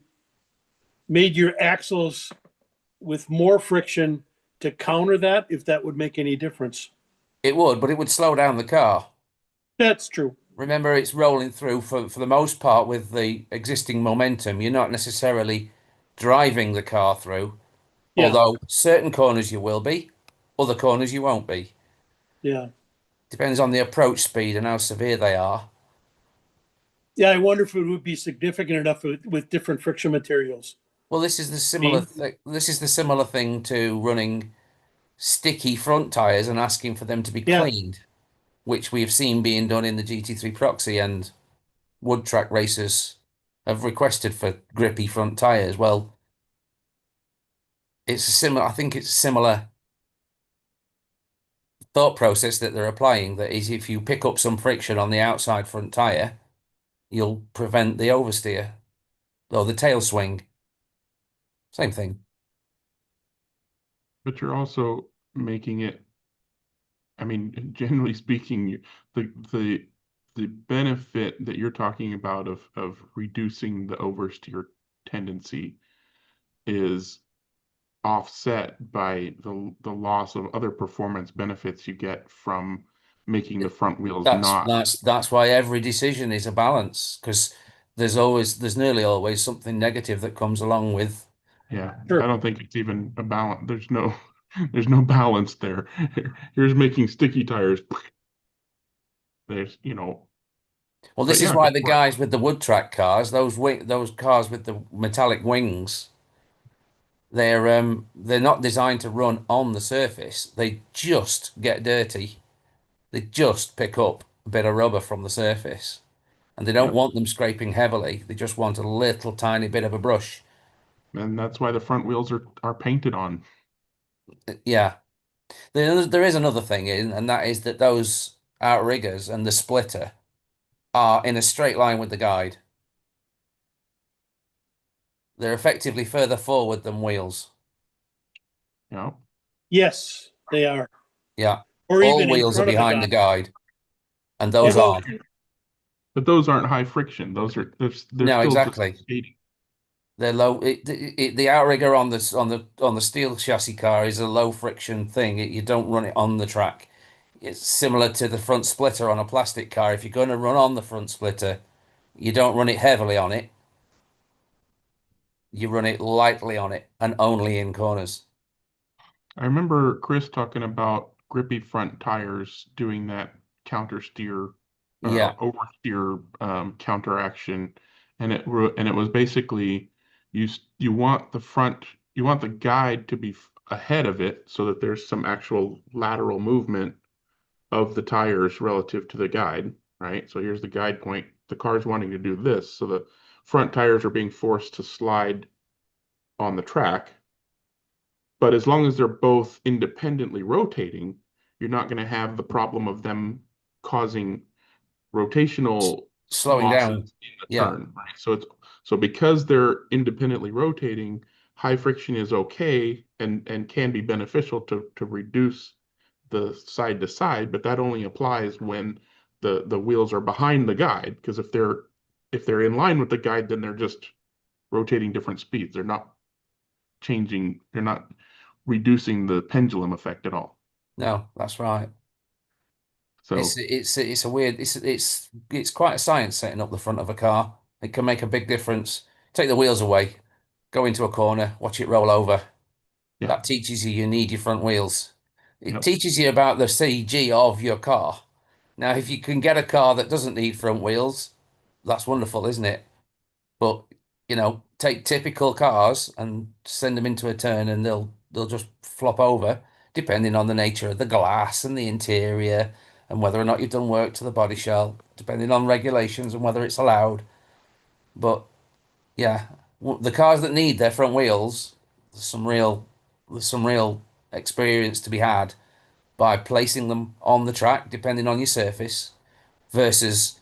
made your axles with more friction to counter that, if that would make any difference. It would, but it would slow down the car. That's true. Remember, it's rolling through for the most part with the existing momentum. You're not necessarily driving the car through, although certain corners you will be, other corners you won't be. Yeah. Depends on the approach speed and how severe they are. Yeah, I wonder if it would be significant enough with different friction materials. Well, this is the similar thing. This is the similar thing to running sticky front tires and asking for them to be cleaned, which we've seen being done in the GT3 Proxy, and wood track racers have requested for grippy front tires. Well, it's a similar. I think it's a similar thought process that they're applying. That is, if you pick up some friction on the outside front tire, you'll prevent the oversteer or the tail swing. Same thing. But you're also making it, I mean, generally speaking, the benefit that you're talking about of reducing the oversteer tendency is offset by the loss of other performance benefits you get from making the front wheels That's why every decision is a balance, because there's nearly always something negative that comes along with. Yeah, sure. I don't think it's even a balance. There's no balance there. Here's making sticky tires. There's, Well, this is why the guys with the wood track cars, those cars with the metallic wings, they're not designed to run on the surface. They just get dirty. They just pick up a bit of rubber from the surface, and they don't want them scraping heavily. They just want a little tiny bit of a brush. And that's why the front wheels are painted on. Yeah. There is another thing, and that is that those outriggers and the splitter are in a straight line with the guide. They're effectively further forward than wheels. Yeah. Yes, they are. Yeah. Or all even wheels are behind the guide, and those aren't. But those aren't high friction. Those are they're No, still exactly. just skating. They're low. The outrigger on the steel chassis car is a low friction thing. You don't run it on the track. It's similar to the front splitter on a plastic car. If you're going to run on the front splitter, you don't run it heavily on it. You run it lightly on it, and only in corners. I remember Chris talking about grippy front tires doing that counter steer, Yeah. oversteer counteraction, and it was basically you want the guide to be ahead of it so that there's some actual lateral movement of the tires relative to the guide, right? So here's the guide point. The car's wanting to do this, so the front tires are being forced to slide on the track. But as long as they're both independently rotating, you're not going to have the problem of them causing rotational Slowing losses down. in the Yeah. turn, right? So because they're independently rotating, high friction is okay and can be beneficial to reduce the side to side, but that only applies when the wheels are behind the guide, because if they're in line with the guide, then they're just rotating different speeds. They're not reducing the pendulum effect at all. No, that's right. So It's a weird, it's quite a science setting up the front of a car. It can make a big difference. Take the wheels away, go into a corner, watch it roll over. yeah, That teaches you need your front wheels. It Yep. teaches you about the CG of your car. Now, if you can get a car that doesn't need front wheels, that's wonderful, isn't it? But take typical cars and send them into a turn and they'll just flop over, depending on the nature of the glass and the interior and whether or not you've done work to the body shell, depending on regulations and whether it's allowed. But yeah, the cars that need their front wheels, there's some real experience to be had by placing them on the track, depending on your surface, versus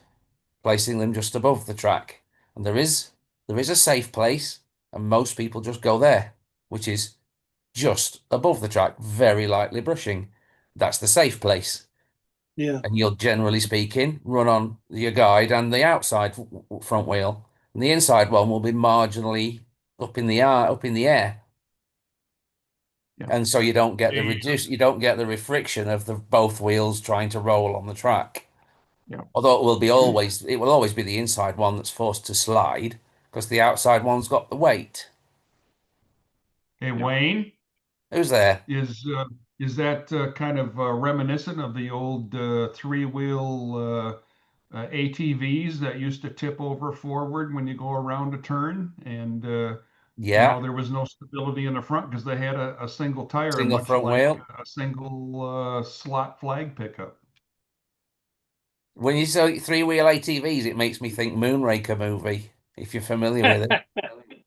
placing them just above the track. And there is a safe place, and most people just go there, which is just above the track, very lightly brushing. That's the safe place. Yeah. And you'll, generally speaking, run on your guide and the outside front wheel, and the inside one will be marginally up in the air. Yeah. And so you don't get the refriction of the both wheels trying to roll on the track. Yeah. Although it will always be the inside one that's forced to slide because the outside one's got the weight. Hey, Wayne, Who's there? is that kind of reminiscent of the old three-wheel ATVs that used to tip over forward when you go around a turn? And Yeah, there was no stability in the front because they had a single tire, single much front like wheel. a single slot flag pickup. When you say three-wheel ATVs, it makes me think Moonraker movie, if you're familiar with it.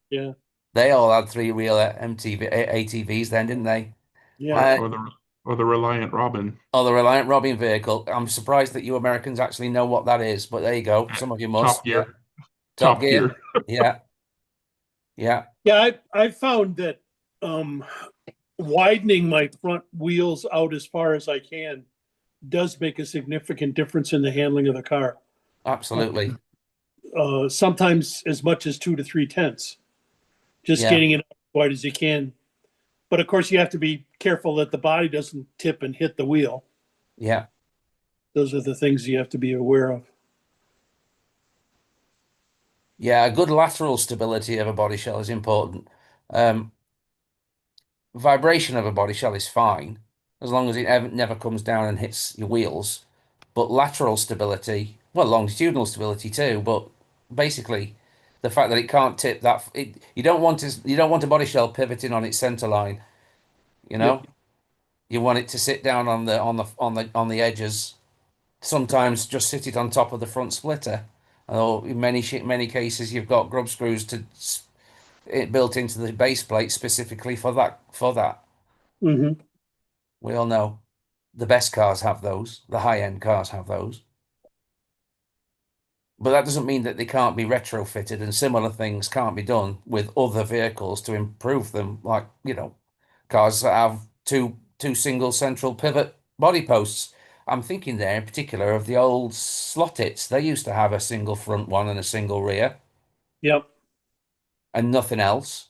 Yeah. They all had three-wheel ATVs then, didn't they? Yeah. Or the Reliant Robin. Oh, the Reliant Robin vehicle. I'm surprised that you Americans actually know what that is, but there you go. Some of you must. Top Gear. Top Top Gear. Gear. Yeah. Yeah. Yeah. I found that widening my front wheels out as far as I can does make a significant difference in the handling of the car. Absolutely. Sometimes as much as 2 to 3/10, just Yeah. getting it as wide as you can. But of course, you have to be careful that the body doesn't tip and hit the wheel. Yeah. Those are the things you have to be aware of. Yeah, a good lateral stability of a body shell is important. Vibration of a body shell is fine as long as it never comes down and hits your wheels. But lateral stability, well, longitudinal stability too, but basically the fact that it can't tip you don't want a body shell pivoting on its center line, you know? Yep. You want it to sit down on the edges. Sometimes just sit it on top of the front splitter. Or in many cases, you've got grub screws built into the base plate specifically for that. Mm-hmm. We all know the best cars have those. The high-end cars have those. But that doesn't mean that they can't be retrofitted and similar things can't be done with other vehicles to improve them. Like, cars that have two single central pivot body posts. I'm thinking there in particular of the old Slottits. They used to have a single front one and a single rear Yep. and nothing else.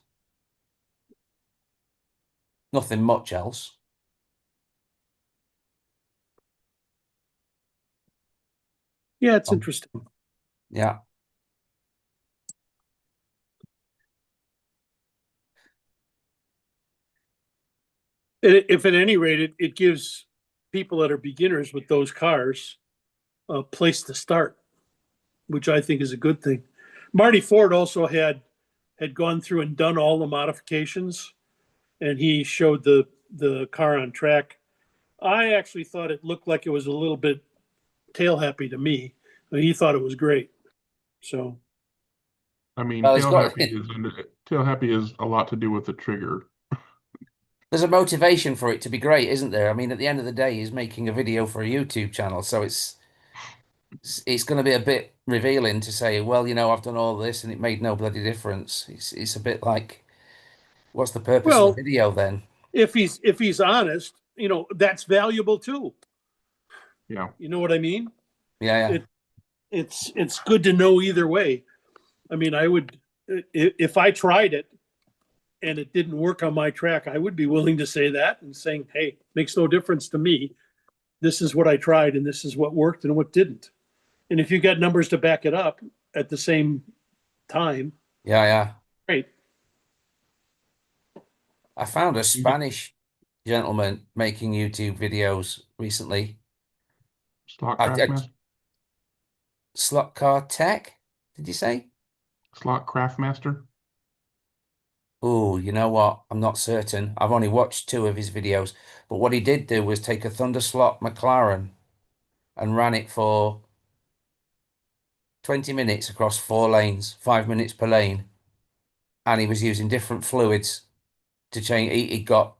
Nothing much else. Yeah, it's interesting. Yeah. If at any rate, it gives people that are beginners with those cars place to start, which I think is a good thing. Marty Ford also had gone through and done all the modifications, and he showed the car on track. I actually thought it looked like it was a little bit tail happy to me, but he thought it was great. So, I mean, Well, it's got tail happy is a lot to do with the trigger. there's a motivation for it to be great, isn't there? I mean, at the end of the day, he's making a video for a YouTube channel, so it's going to be a bit revealing to say, well, I've done all this and it made no bloody difference. It's a bit like, what's the purpose of the video then? if he's honest, that's valuable too. Yeah. You know what I mean? Yeah. It's good to know either way. I mean, I would, if I tried it and it didn't work on my track, I would be willing to say that and saying, hey, makes no difference to me. This is what I tried and this is what worked and what didn't. And if you got numbers to back it up at the same time. Yeah. Great. I found a Spanish gentleman making YouTube videos recently. Slot car tech, did you say? Slot Craftmaster? Oh, you know what? I'm not certain. I've only watched 2 of his videos, but what he did do was take a Thunder Slot McLaren and ran it for 20 minutes across 4 lanes, 5 minutes per lane. And he was using different fluids to change. He got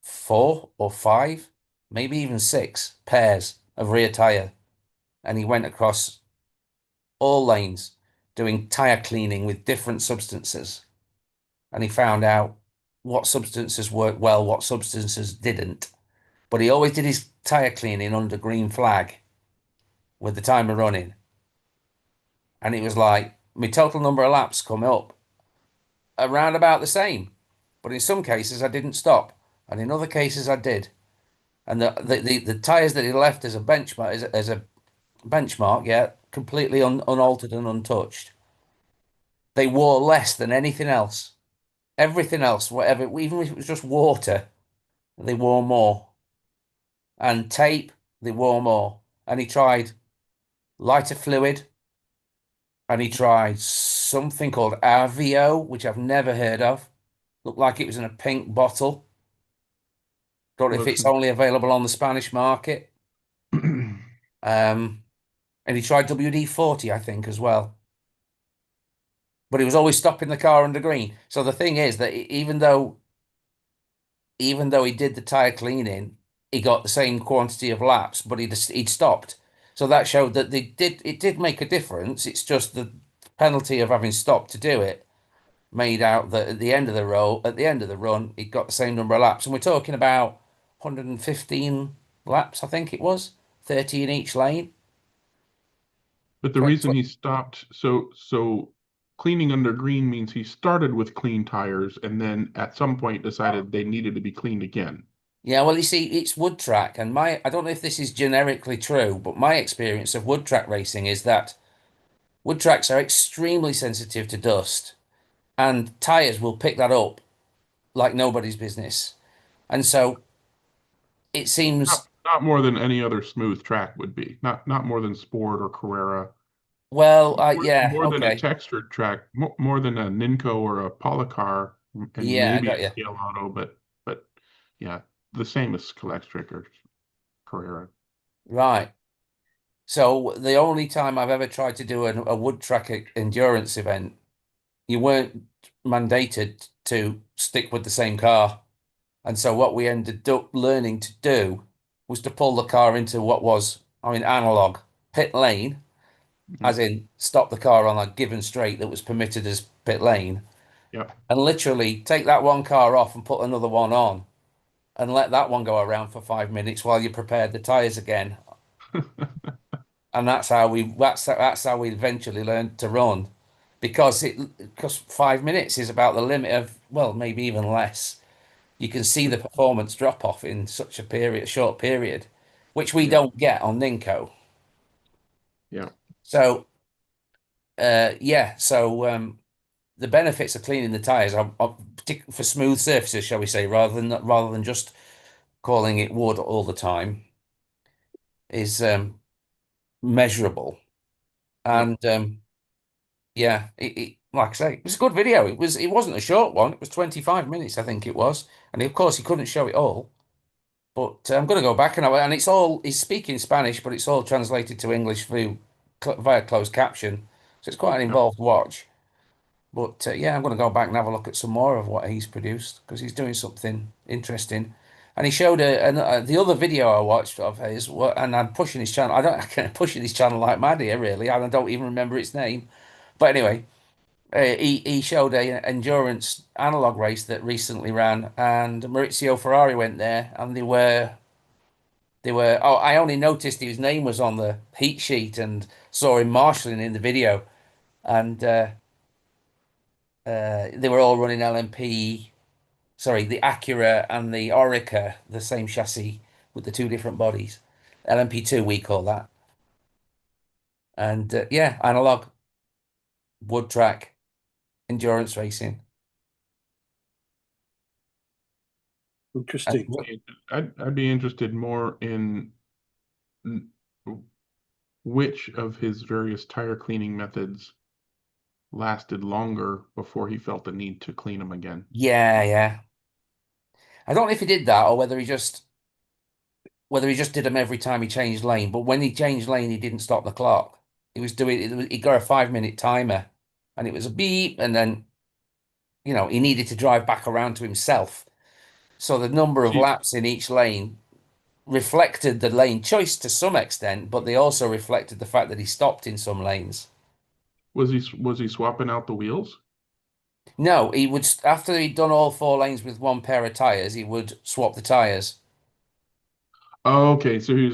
4 or 5, maybe even 6 pairs of rear tire. And he went across all lanes doing tire cleaning with different substances. And he found out what substances worked well, what substances didn't. But he always did his tire cleaning under green flag with the timer running. And it was like, my total number of laps come up around about the same. But in some cases, I didn't stop. And in other cases, I did. And the tires that he left as a benchmark, yeah, completely unaltered and untouched. They wore less than anything else. Everything else, whatever, even if it was just water, they wore more. And tape, they wore more. And he tried lighter fluid. And he tried something called Avio, which I've never heard of. Looked like it was in a pink bottle. Don't know if it's only available on the Spanish market. And he tried WD-40, I think, as well. But he was always stopping the car under green. So the thing is that even though he did the tire cleaning, he got the same quantity of laps, but he'd stopped. So that showed that it did make a difference. It's just the penalty of having stopped to do it made out that at the end of the run, he got the same number of laps. And we're talking about 115 laps, I think it was, 30 in each lane. But the reason he stopped, so cleaning under green means he started with clean tires and then at some point decided they needed to be cleaned again. Yeah, well, you see, it's wood track, and I don't know if this is generically true, but my experience of wood track racing is that wood tracks are extremely sensitive to dust, and tires will pick that up like nobody's business. And so it seems not more than any other smooth track would be. Not more than Sport or Carrera. Well, more than a textured track, more than a Ninco or a Polycar, and maybe a Scale Auto, but yeah, the same as Electric or Carrera. Right. So the only time I've ever tried to do a wood track endurance event, you weren't mandated to stick with the same car. And so what we ended up learning to do was to pull the car into what was, analog pit lane, as in stop the car on a given straight that was permitted as pit lane. Yeah. And literally take that one car off and put another one on and let that one go around for 5 minutes while you prepared the tires again. And that's how we eventually learned to run, because 5 minutes is about the limit of, well, maybe even less. You can see the performance drop off in such a short period, which we don't get on Ninco. Yeah. So, the benefits of cleaning the tires are particularly for smooth surfaces, shall we say, rather than just calling it wood all the time, is measurable. And yeah, like I say, it was a good video. It wasn't a short one. It was 25 minutes, I think it was. And of course, he couldn't show it all. But I'm going to go back and he's speaking Spanish, but it's all translated to English via closed caption. So it's quite an involved watch. But yeah, I'm going to go back and have a look at some more of what he's produced because he's doing something interesting. And he showed the other video I watched of his, and I'm pushing his channel. I can't pushing his channel like mad here, really. I don't even remember its name. But anyway, he showed a endurance analog race that recently ran, and Maurizio Ferrari went there, and they were. Oh, I only noticed his name was on the heat sheet and saw him marshalling in the video, and they were all running LMP. Sorry, the Acura and the Orica, the same chassis with the two different bodies. LMP2 we call that. And yeah, analog, wood track, endurance racing. Interesting. I'd be interested more in which of his various tire cleaning methods lasted longer before he felt the need to clean them again. Yeah. I don't know if he did that or whether he just did them every time he changed lane. But when he changed lane, he didn't stop the clock. He got a 5-minute timer, and it was a beep, and then he needed to drive back around to himself. So the number of laps in each lane reflected the lane choice to some extent, but they also reflected the fact that he stopped in some lanes. Was he swapping out the wheels? No, he would after he'd done all 4 lanes with one pair of tires, he would swap the tires. Oh, okay. So he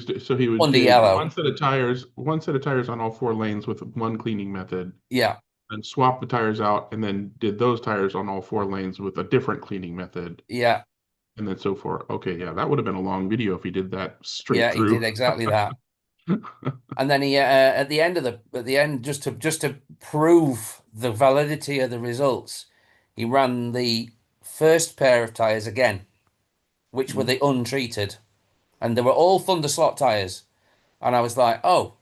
would Under do yellow. one set of tires on all 4 lanes with one cleaning method. Yeah. And swap the tires out, and then did those tires on all 4 lanes with a different cleaning method. Yeah. And then so forth. Okay, yeah, that would have been a long video if he did that straight through. Yeah, he did exactly that. And then he at the end just to prove the validity of the results, he ran the first pair of tires again, which were the untreated, and they were all Thunder slot tires. And I was like, oh,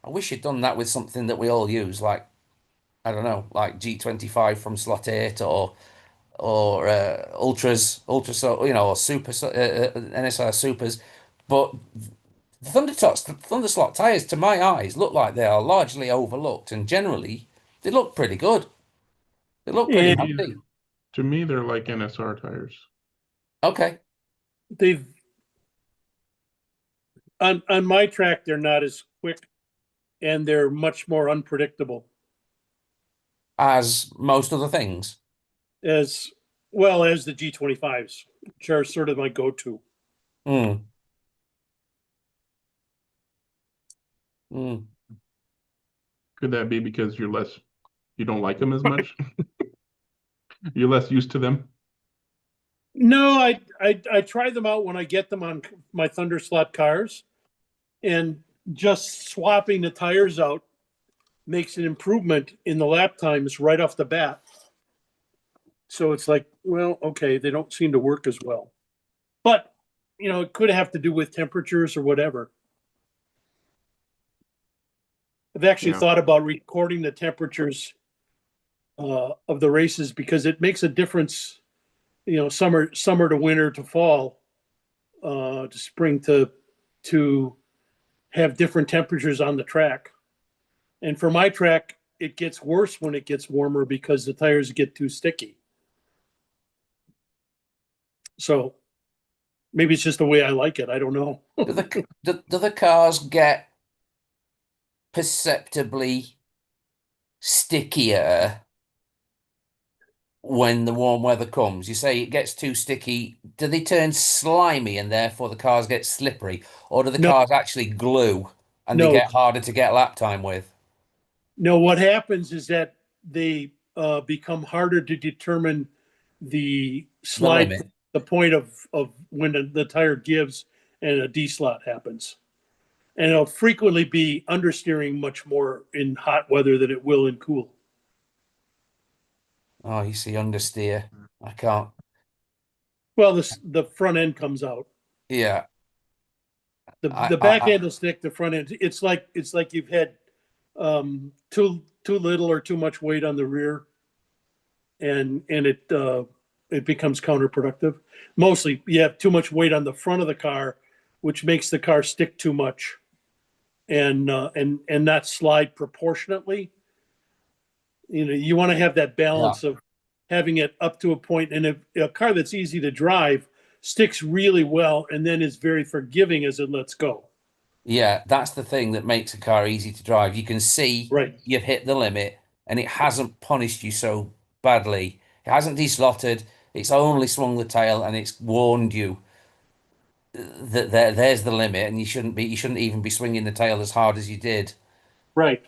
I wish you'd done that with something that we all use, like I don't know, like G25 from slot 8 or ultras, or super NSR supers, but Thunder slot tires, to my eyes, look like they are largely overlooked, and generally they look pretty good. They look pretty handy. To me, they're like NSR tires. Okay. They've on my track, they're not as quick, and they're much more unpredictable. As most other things. As well as the G25s, which are sort of my go-to. Mm. Could that be because you don't like them as much? You're less used to them? No, I try them out when I get them on my Thunder slot cars, and just swapping the tires out makes an improvement in the lap times right off the bat. So it's like, well, okay, they don't seem to work as well. But, it could have to do with temperatures or whatever. I've actually thought about recording the temperatures of the races because it makes a difference, summer to winter to fall, to spring to have different temperatures on the track. And for my track, it gets worse when it gets warmer because the tires get too sticky. So maybe it's just the way I like it. I don't know. Do the cars get perceptibly stickier when the warm weather comes? You say it gets too sticky. Do they turn slimy and therefore the cars get slippery? Or do the cars actually glue and they get harder to get lap time with? No, what happens is that they become harder to determine the slide, the point of when the tire gives and a D-slot happens. And it'll frequently be understeering much more in hot weather than it will in cool. Oh, you see understeer. I can't. Well, the front end comes out. Yeah. The back handle stick, the front end, it's like you've had too little or too much weight on the rear, and it becomes counterproductive. Mostly, you have too much weight on the front of the car, which makes the car stick too much, and not slide proportionately. You want to have that balance of having it up to a point, and a car that's easy to drive sticks really well, and then is very forgiving as it lets go. Yeah, that's the thing that makes a car easy to drive. You can see you've hit the limit, and it hasn't punished you so badly. It hasn't deslotted. It's only swung the tail, and it's warned you that there's the limit, and you shouldn't even be swinging the tail as hard as you did. Right.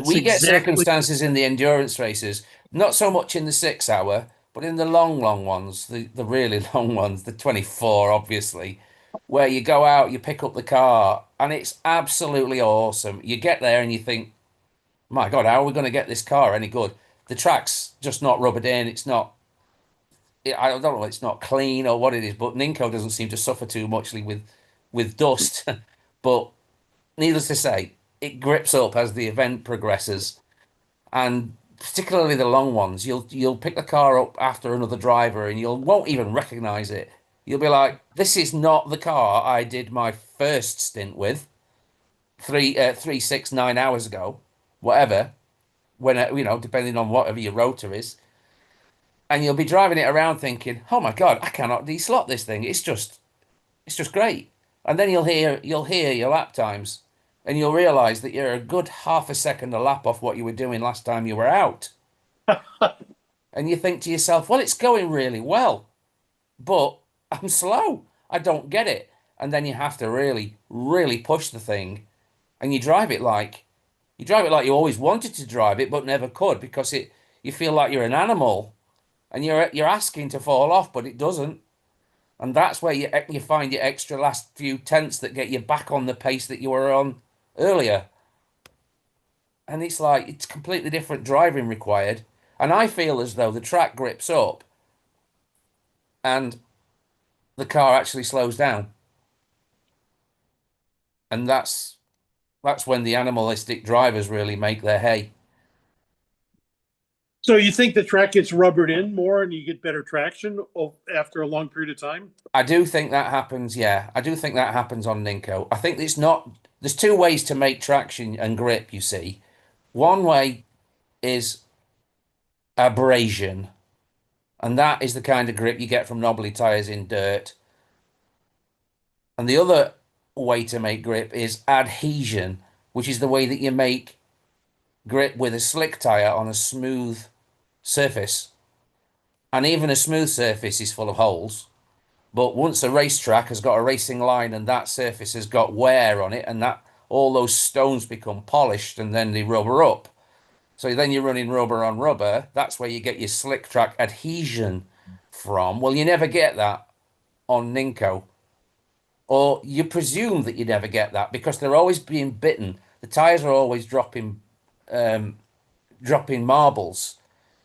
We get circumstances in the endurance races, not so much in the 6 hour, but in the long ones, the really long ones, the 24, obviously, where you go out, you pick up the car, and it's absolutely awesome. You get there and you think, my God, how are we going to get this car any good? The track's just not rubbered in. It's not, I don't know, it's not clean or what it is, but Ninko doesn't seem to suffer too much with dust. But needless to say, it grips up as the event progresses, and particularly the long ones. You'll pick the car up after another driver, and you won't even recognize it. You'll be like, "This is not the car I did my first stint with 3, 6, 9 hours ago, whatever. When depending on whatever your rotor is." And you'll be driving it around thinking, "Oh my God, I cannot deslot this thing. It's just great." And then you'll hear your lap times, and you'll realize that you're a good half a second a lap off what you were doing last time you were out. And you think to yourself, well, it's going really well, but I'm slow. I don't get it. And then you have to really, really push the thing, and you drive it like you always wanted to drive it, but never could, because you feel like you're an animal, and you're asking to fall off, but it doesn't. And that's where you find your extra last few tenths that get you back on the pace that you were on earlier. And it's completely different driving required. And I feel as though the track grips up and the car actually slows down. And that's when the animalistic drivers really make their hay. So you think the track gets rubbered in more and you get better traction after a long period of time? I do think that happens, yeah. I do think that happens on Ninko. I think there's two ways to make traction and grip, you see. One way is abrasion, and that is the kind of grip you get from knobbly tires in dirt. And the other way to make grip is adhesion, which is the way that you make grip with a slick tire on a smooth surface. And even a smooth surface is full of holes. But once a racetrack has got a racing line and that surface has got wear on it, and that all those stones become polished and then they rubber up. So then you're running rubber on rubber. That's where you get your slick track adhesion from. Well, you never get that on Ninko. Or you presume that you never get that because they're always being bitten. The tires are always dropping marbles.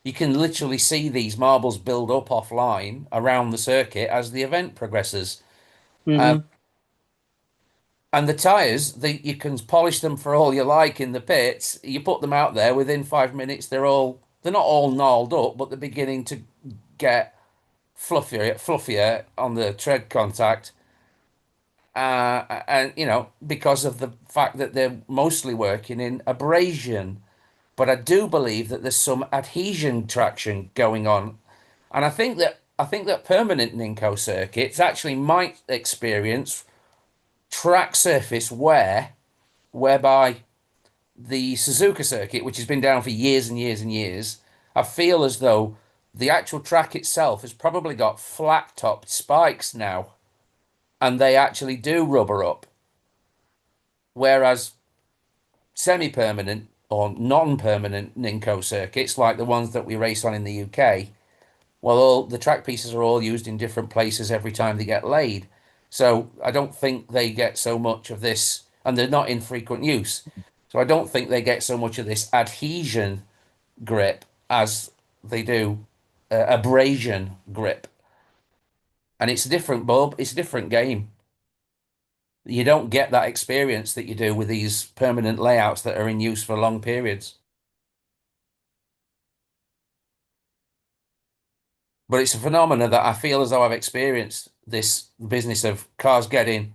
You can literally see these marbles build up offline around the circuit as the event progresses. And the tires, you can polish them for all you like in the pits. You put them out there, within 5 minutes, they're not all gnarled up, but they're beginning to get fluffier on the tread contact. And because of the fact that they're mostly working in abrasion. But I do believe that there's some adhesion traction going on. And I think that permanent Ninko circuits actually might experience track surface wear, whereby the Suzuka circuit, which has been down for years and years and years, I feel as though the actual track itself has probably got flat-topped spikes now, and they actually do rubber up. Whereas semi-permanent or non-permanent Ninko circuits, like the ones that we race on in the UK, well, all the track pieces are all used in different places every time they get laid. So I don't think they get so much of this, and they're not in frequent use. So I don't think they get so much of this adhesion grip as they do abrasion grip. And it's a different bulb, it's a different game. you don't get that experience that you do with these permanent layouts that are in use for long periods. But it's a phenomenon that I feel as though I've experienced this business of cars getting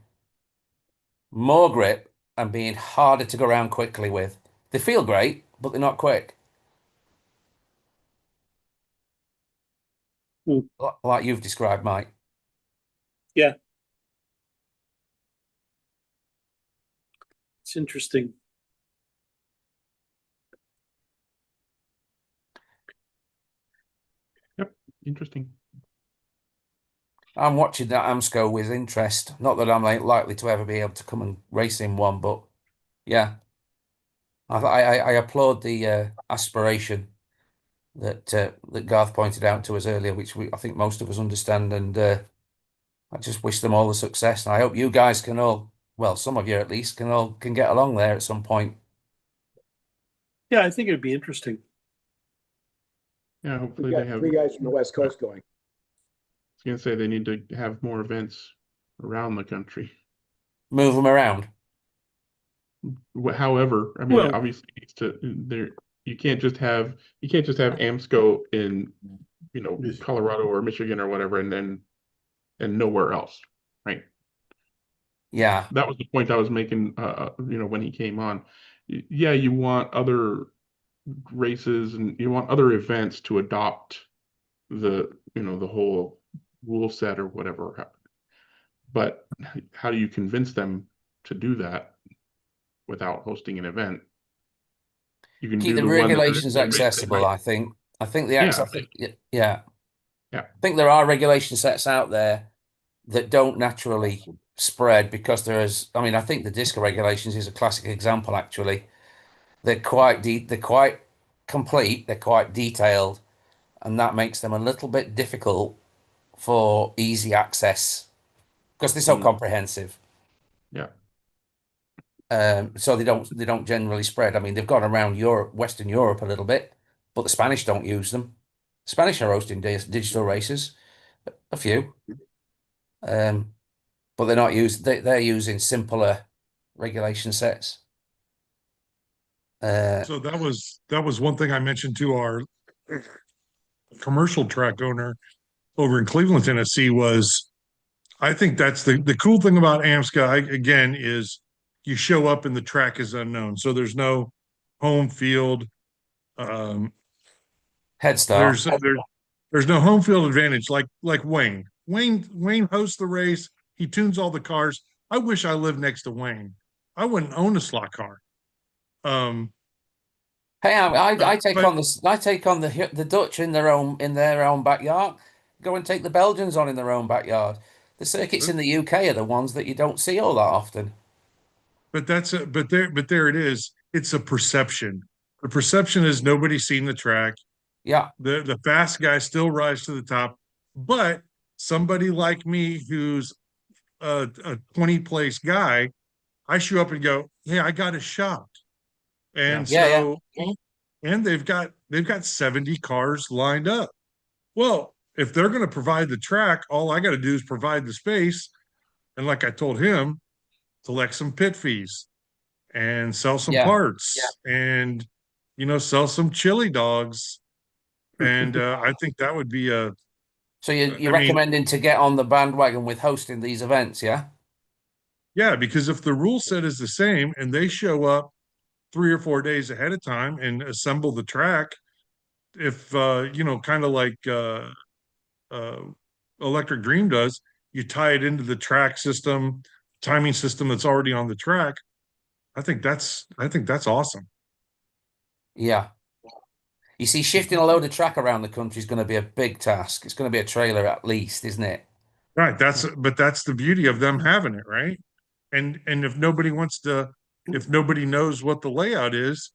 more grip and being harder to go around quickly with. They feel great, but they're not quick. Like you've described, Mike. Yeah. It's interesting. Yep, interesting. I'm watching that AMSCO with interest. Not that I'm likely to ever be able to come and race in one, but yeah, I applaud the aspiration that Garth pointed out to us earlier, which I think most of us understand, and I just wish them all the success. And I hope you guys can all, well, some of you at least, can get along there at some point. Yeah, I think it'd be interesting. Yeah, We hopefully got they have. 3 guys from the West Coast going. I was gonna say they need to have more events around the country. Move them around. However, I mean, Well- obviously, it's you can't just have AMSCO in, Colorado or Michigan or whatever, and nowhere else, right? Yeah. That was the point I was making, when he came on. Yeah, you want other races and you want other events to adopt the whole rule set or whatever. But how do you convince them to do that without hosting an event? You can Keep do the one regulations that accessible, I think. I think the Yeah, access, yeah. Yeah. I think there are regulation sets out there that don't naturally spread because there is, I mean, I think the disco regulations is a classic example, actually. They're quite they're quite complete, they're quite detailed, and that makes them a little bit difficult for easy access because they're so comprehensive. Yeah. So they don't generally spread. I mean, they've gone around Europe, Western Europe a little bit, but the Spanish don't use them. Spanish are hosting digital races, a few, but they're not used. They're using simpler regulation sets. So that was one thing I mentioned to our commercial track owner over in Cleveland, Tennessee, was I think that's the cool thing about AMSCO, again, is you show up and the track is unknown. So there's no home field. Head start. There's no home field advantage like Wayne. Wayne hosts the race. He tunes all the cars. I wish I lived next to Wayne. I wouldn't own a slot car. Hey, I take but- on the Dutch in their own backyard. Go and take the Belgians on in their own backyard. The circuits in the UK are the ones that you don't see all that often. But there it is. It's a perception. The perception is nobody's seen the track. Yeah. The fast guys still rise to the top, but somebody like me who's a 20 place guy, I show up and go, "Hey, I got a shot," and and they've got 70 cars lined up. Well, if they're going to provide the track, all I got to do is provide the space, and like I told him, collect some pit fees and sell some parts and sell some chili dogs. And I think that would be a. So you're recommending to get on the bandwagon with hosting these events, yeah? Yeah, because if the rule set is the same and they show up 3 or 4 days ahead of time and assemble the track, if kind of like Electric Dream does, you tie it into the track system, timing system that's already on the track. I think that's awesome. Yeah. You see, shifting a load of track around the country is going to be a big task. It's going to be a trailer at least, isn't it? Right. That's the beauty of them having it, right? And if nobody knows what the layout is,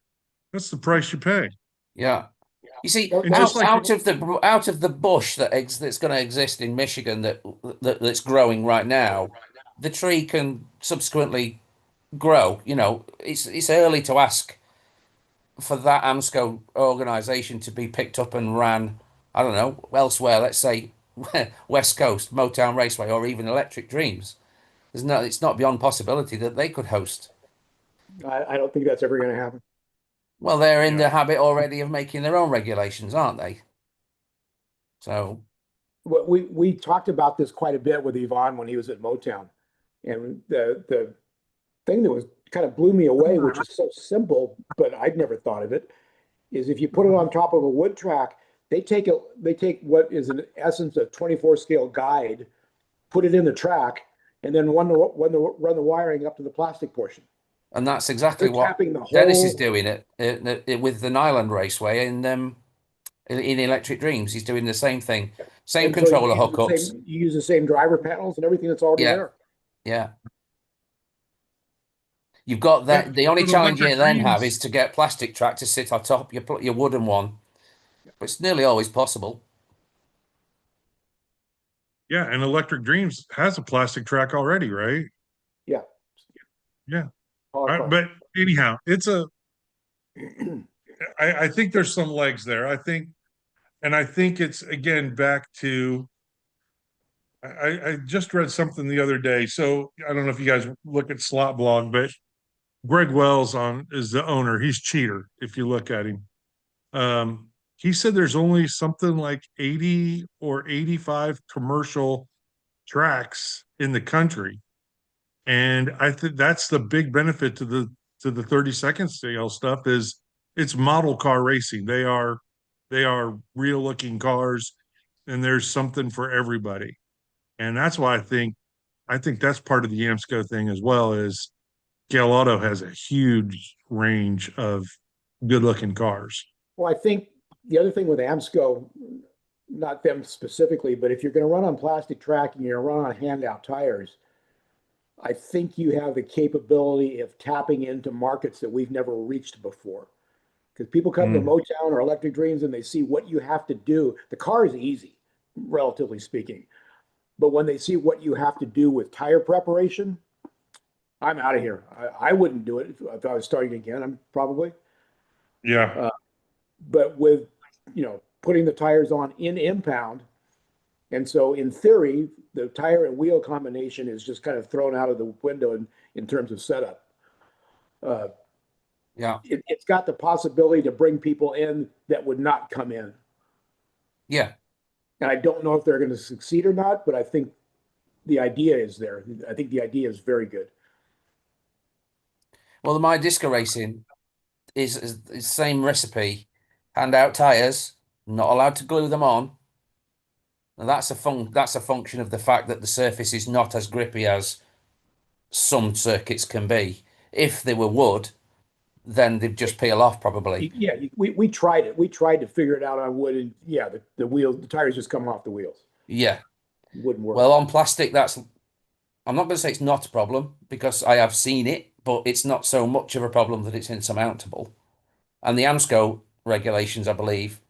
that's the price you pay. Yeah. You see, And just like out of the bush that's going to exist in Michigan that's growing right now, the tree can subsequently grow. It's early to ask for that AMSCO organization to be picked up and ran, I don't know, elsewhere, let's say West Coast, Motown Raceway, or even Electric Dreams. it's not beyond possibility that they could host. I don't think that's ever going to happen. Well, they're in the habit already of making their own regulations, aren't they? So We talked about this quite a bit with Yvonne when he was at Motown, and the thing that was kind of blew me away, which is so simple, but I'd never thought of it, is if you put it on top of a wood track, they take what is in essence a 24 scale guide, put it in the track, and then run the wiring up to the plastic portion. and that's exactly They're what tapping the Dennis is whole. doing it with the Nyland Raceway in Electric Dreams. He's doing the same thing, same And so controller hookups. you use the same driver panels and everything that's already Yeah. there. Yeah. You've got that. The only But challenge you Electric then have Dreams- is to get plastic track to sit on top your wooden one, but it's nearly always possible. Yeah, and Electric Dreams has a plastic track already, right? Yeah. Yeah. Polycarbonate. But anyhow, I think there's some legs there. I think it's again back to I just read something the other day. So I don't know if you guys look at Slot Blog, but Greg Wells is the owner. He's cheater if you look at him. He said there's only something like 80 or 85 commercial tracks in the country. And I think that's the big benefit to the 30-second scale stuff is it's model car racing. They are real looking cars, and there's something for everybody. And that's why I think that's part of the AMSCO thing as well. Is Gale Auto has a huge range of good looking cars. Well, I think the other thing with AMSCO, not them specifically, but if you're going to run on plastic track and you're going to run on handout tires, I think you have the capability of tapping into markets that we've never reached before. Because people come to Motown or Electric Dreams and they see what you have to do. The car is easy, relatively speaking. But when they see what you have to do with tire preparation, I'm out of here. I wouldn't do it if I was starting again. I'm probably. Yeah. But with, putting the tires on in impound, and so in theory, the tire and wheel combination is just kind of thrown out of the window in terms of setup. Yeah. It's got the possibility to bring people in that would not come in. Yeah. And I don't know if they're going to succeed or not, but I think the idea is there. I think the idea is very good. Well, the My Disco Racing is the same recipe. Hand out tires, not allowed to glue them on. And that's a function of the fact that the surface is not as grippy as some circuits can be. If they were wood, then they'd just peel off probably. Yeah, we tried it. We tried to figure it out on wood, and yeah, the tires just come off the wheels. Yeah. It wouldn't work. Well, on plastic, I'm not going to say it's not a problem because I have seen it, but it's not so much of a problem that it's insurmountable. And the AMSCO regulations, I believe,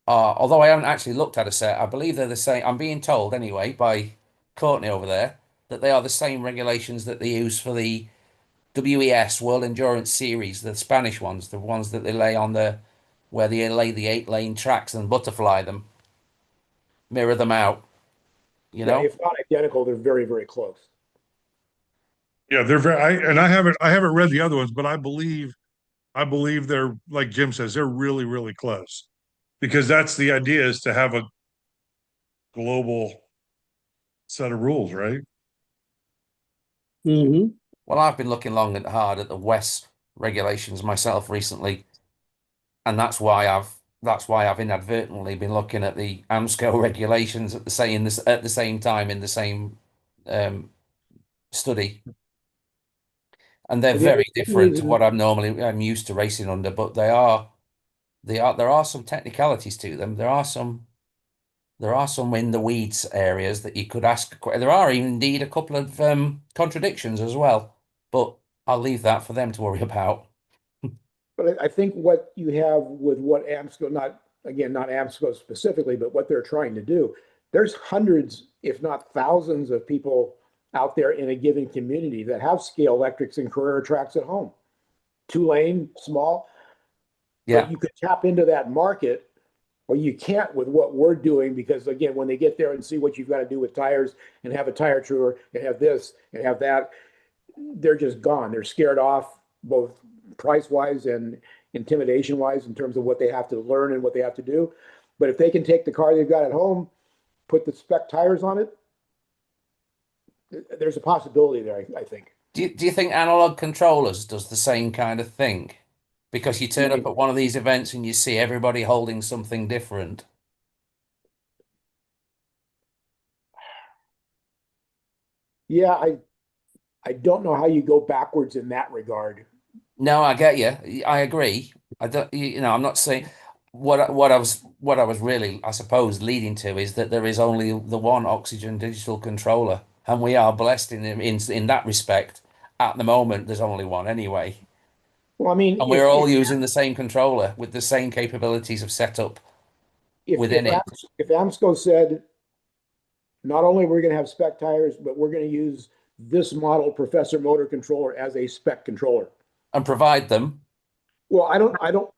are, although I haven't actually looked at a set, I believe they're the same. I'm being told anyway by Courtney over there that they are the same regulations that they use for the WES World Endurance Series, the Spanish ones, the ones that they lay on where they lay the 8-lane tracks and butterfly them, mirror them out. You know, if not identical, they're very, very close. Yeah, they're I haven't read the other ones, but I believe they're, like Jim says, they're really, really close. Because that's the idea, is to have a global set of rules, right? Mm-hmm. well, I've been looking long and hard at the WES regulations myself recently, and that's why I've inadvertently been looking at the AMSCO regulations at the same time in the same study. And they're very different to what I'm used to racing under, but there are some technicalities to them. There are some in the weeds areas that you could ask. There are indeed a couple of contradictions as well, but I'll leave that for them to worry about. But I think what you have with what AMSCO, not AMSCO specifically, but what they're trying to do, there's hundreds, if not thousands of people out there in a given community that have scale electrics and Carrera tracks at home. 2-lane, small. Yeah. But you could tap into that market Well, you can't with what we're doing because again, when they get there and see what you've got to do with tires and have a tire truer and have this and have that, they're just gone. They're scared off both price wise and intimidation wise in terms of what they have to learn and what they have to do. But if they can take the car they've got at home, put the spec tires on it, there's a possibility there, I think. Do you think analog controllers does the same kind of thing? Because you turn up at one of these events and you see everybody holding something different. Yeah, I don't know how you go backwards in that regard. No, I get you. I agree. I don't, you know, I'm not saying what I was really, I suppose, leading to is that there is only the one Oxygen digital controller, and we are blessed in that respect. At the moment, there's only one anyway. Well, I mean, And we're all using the same controller with the same capabilities of setup within it. If AMSCO said, not only we're going to have spec tires, but we're going to use this model Professor motor controller as a spec controller. And provide them. Well, I don't,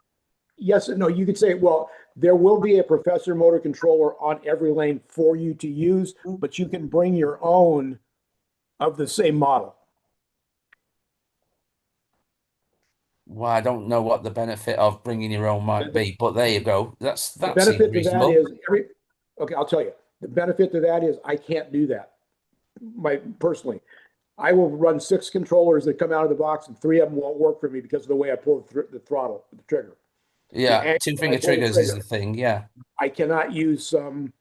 yes and no, you could say, well, there will be a Professor motor controller on every lane for you to use, but you can bring your own of the same model. Well, I don't know what the benefit of bringing your own might be, but there you go. That The seems benefit to that reasonable. is okay, I'll tell you. The benefit to that is I can't do that. Personally, I will run 6 controllers that come out of the box, and 3 of them won't work for me because of the way I pull the throttle, the trigger. Yeah, two-finger triggers is the thing. Yeah, I cannot use some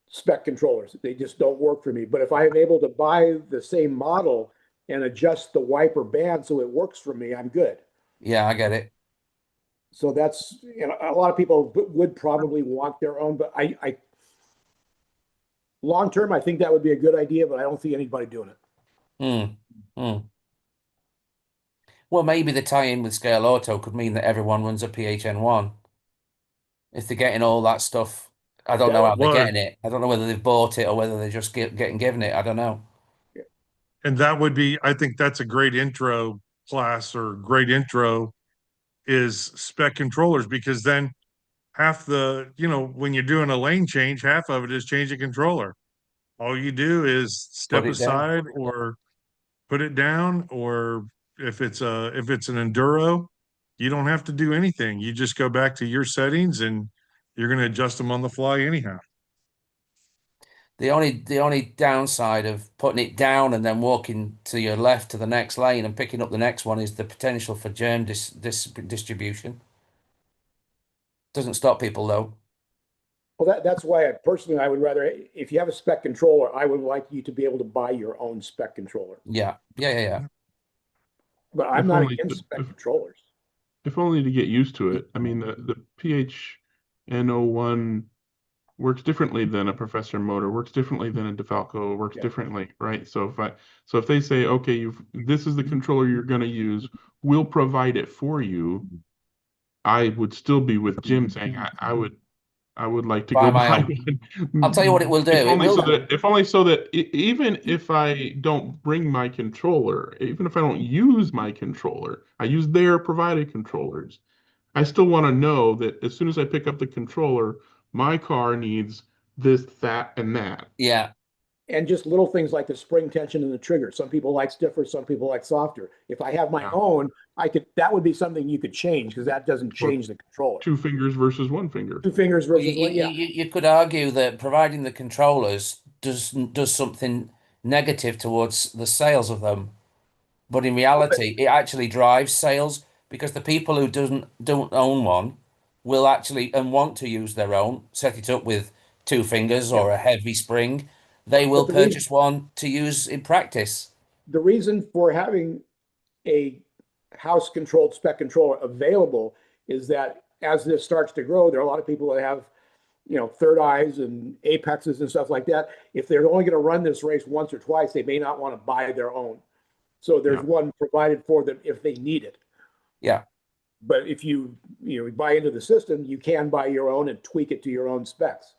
spec controllers. They just don't work for me. But if I'm able to buy the same model and adjust the wiper band so it works for me, I'm good. yeah, I get it. So that's, you know, a lot of people would probably want their own, but I long term, I think that would be a good idea, but I don't see anybody doing it. Well, maybe the tie-in with Scale Auto could mean that everyone runs a PHN1. If they're getting all that stuff, I don't know how they're getting it. I don't know whether they've bought it or whether they're just getting given it. I don't know. And that would be, I think that's a great intro class or great intro is spec controllers, because then half the, you know, when you're doing a lane change, half of it is change a controller. All you do is step aside or put it down, or if it's an enduro, you don't have to do anything. You just go back to your settings and you're going to adjust them on the fly anyhow. The only downside of putting it down and then walking to your left to the next lane and picking up the next one is the potential for germ distribution. Doesn't stop people though. Well, that's why I would rather, if you have a spec controller, I would like you to be able to buy your own spec controller. Yeah. But I'm not against spec controllers. If only to get used to it. I mean, the PHN01 works differently than a Professor motor, works differently than a DeFalco, works differently, right? So if they say, okay, this is the controller you're going to use, we'll provide it for you, I would still be with Jim saying I would like to go buy one. I'll tell you what it will do. If only so that even if I don't bring my controller, even if I don't use my controller, I use their provided controllers, I still want to know that as soon as I pick up the controller, my car needs this, that, and that. Yeah. And just little things like the spring tension and the trigger. Some people like stiffer, some people like softer. If I have my own, that would be something you could change because that doesn't change the controller. 2 fingers versus 1 finger. 2 fingers versus one. Yeah. You could argue that providing the controllers does something negative towards the sales of them, but in reality, it actually drives sales because the people who don't own one will actually and want to use their own, set it up with 2 fingers or a heavy spring. They will purchase one to use in practice. The reason for having a house-controlled spec controller available is that as this starts to grow, there are a lot of people that have, you know, third eyes and apexes and stuff like that. If they're only going to run this race once or twice, they may not want to buy their own. So there's one provided for them if they need it. Yeah. But if you buy into the system, you can buy your own and tweak it to your own specs.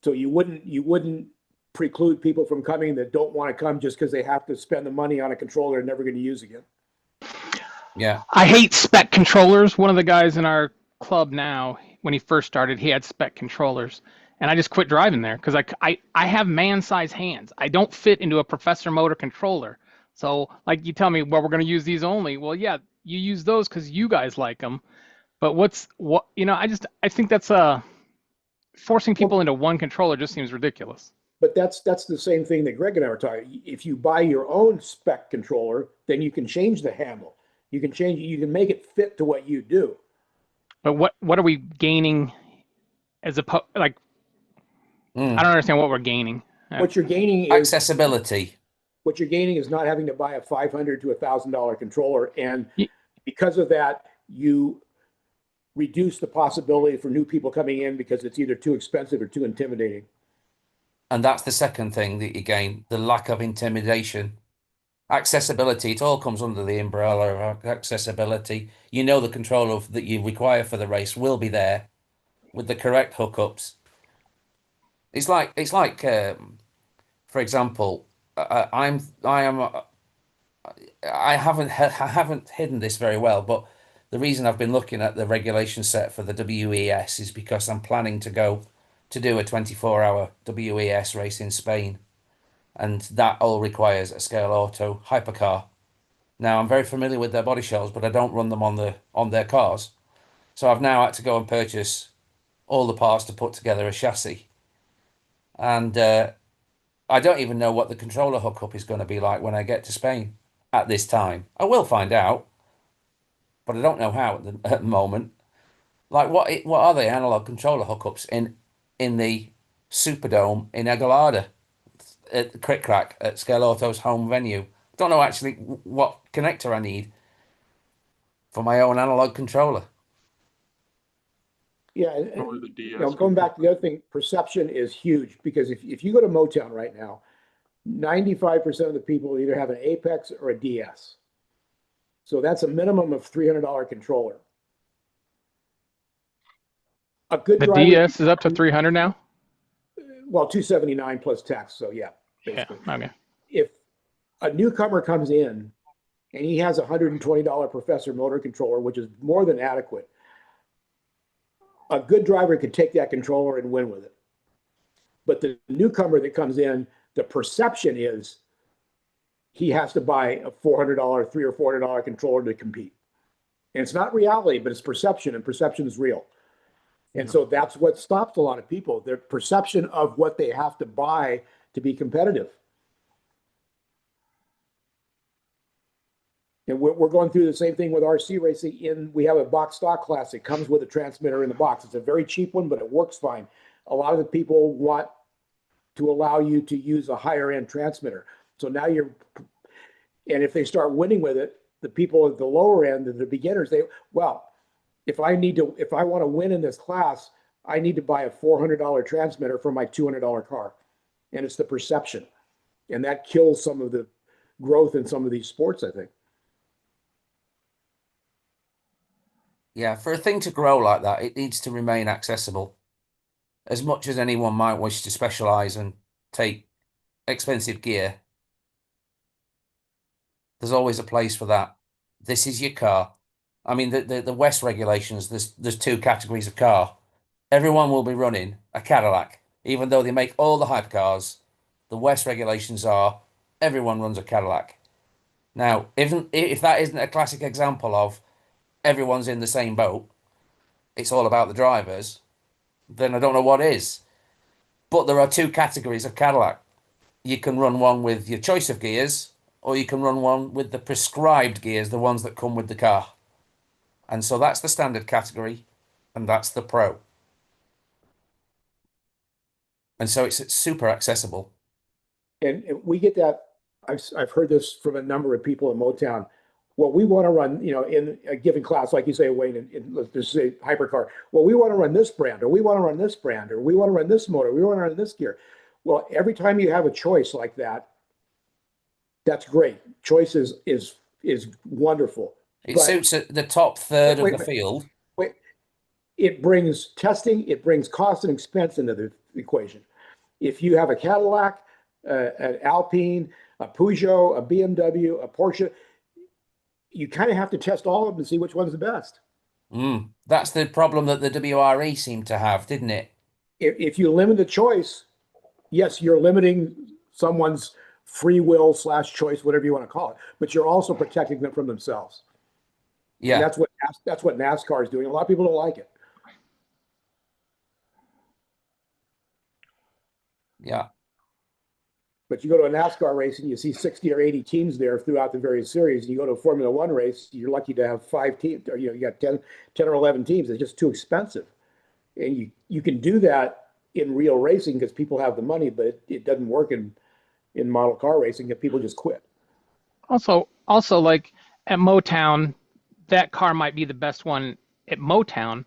So you wouldn't preclude people from coming that don't want to come just because they have to spend the money on a controller they're never going to use again. Yeah. I hate spec controllers. One of the guys in our club now, when he first started, he had spec controllers, and I just quit driving there because I have man-sized hands. I don't fit into a Professor motor controller. So like you tell me, well, we're going to use these only. Well, yeah, you use those because you guys like them. But I think that's forcing people into one controller just seems ridiculous. But that's the same thing that Greg and I were talking. If you buy your own spec controller, then you can change the handle. You can make it fit to what you do. But what are we gaining as I don't understand what we're gaining. What you're gaining is accessibility. What you're gaining is not having to buy a $500 to $1,000 controller, and because of that, you reduce the possibility for new people coming in because it's either too expensive or too intimidating. And that's the second thing that you gain, the lack of intimidation. Accessibility, it all comes under the umbrella of accessibility. You know the controller that you require for the race will be there with the correct hookups. It's like for example, I haven't hidden this very well, but the reason I've been looking at the regulation set for the WES is because I'm planning to go to do a 24-hour WES race in Spain, and that all requires a scale auto hypercar. Now I'm very familiar with their body shells, but I don't run them on their cars, so I've now had to go and purchase all the parts to put together a chassis, and I don't even know what the controller hookup is going to be like when I get to Spain at this time. I will find out, but I don't know how at the moment. Like, what are the analog controller hookups in the Superdome in Aguilada at Crick Crack at Scale Auto's home venue? I don't know actually what connector I need for my own analog controller. Yeah, going back to the other thing, perception is huge, because if you go to Motown right now, 95% of the people either have an Apex or a DS. So that's a minimum of $300 controller. A good the driver, DS is up to 300 now? Well, 279 plus tax, so yeah, basically. Yeah, okay. If a newcomer comes in and he has a $120 Professor motor controller, which is more than adequate, a good driver could take that controller and win with it. But the newcomer that comes in, the perception is he has to buy a $400, $300 or $400 controller to compete. And it's not reality, but it's perception, and perception is real. And so that's what stops a lot of people, their perception of what they have to buy to be competitive. And we're going through the same thing with RC racing. We have a box stock class. It comes with a transmitter in the box. It's a very cheap one, but it works fine. A lot of the people want to allow you to use a higher end transmitter. So now and if they start winning with it, the people at the lower end, the beginners, if I want to win in this class, I need to buy a $400 transmitter for my $200 car. And it's the perception. And that kills some of the growth in some of these sports, I think. Yeah, for a thing to grow like that, it needs to remain accessible. As much as anyone might wish to specialize and take expensive gear, there's always a place for that. This is your car. I mean, the West regulations, there's two categories of car. Everyone will be running a Cadillac, even though they make all the hypercars. The West regulations are everyone runs a Cadillac. Now, if that isn't a classic example of everyone's in the same boat, it's all about the drivers, then I don't know what is. But there are two categories of Cadillac. You can run one with your choice of gears, or you can run one with the prescribed gears, the ones that come with the car. And so that's the standard category, and that's the pro. And so it's super accessible. And we get that. I've heard this from a number of people in Motown. Well, we want to run, in a given class, like you say, Wayne, let's just say hypercar. Well, we want to run this brand, or we want to run this brand, or we want to run this motor, we want to run this gear. Well, every time you have a choice like that, that's great. Choice is wonderful. It suits the top third of the field. It brings testing, it brings cost and expense into the equation. If you have a Cadillac, an Alpine, a Peugeot, a BMW, a Porsche, you kind of have to test all of them to see which one's the best. That's the problem that the WRE seemed to have, didn't it? If you limit the choice, yes, you're limiting someone's free will / choice, whatever you want to call it, but you're also protecting them from themselves. And Yeah. that's what NASCAR is doing. A lot of people don't like it. Yeah. But you go to a NASCAR race and you see 60 or 80 teams there throughout the various series. And you go to a Formula One race, you're lucky to have 5 teams, or you got 10 or 11 teams. It's just too expensive. And you can do that in real racing because people have the money, but it doesn't work in model car racing if people just quit. Also like at Motown, that car might be the best one at Motown,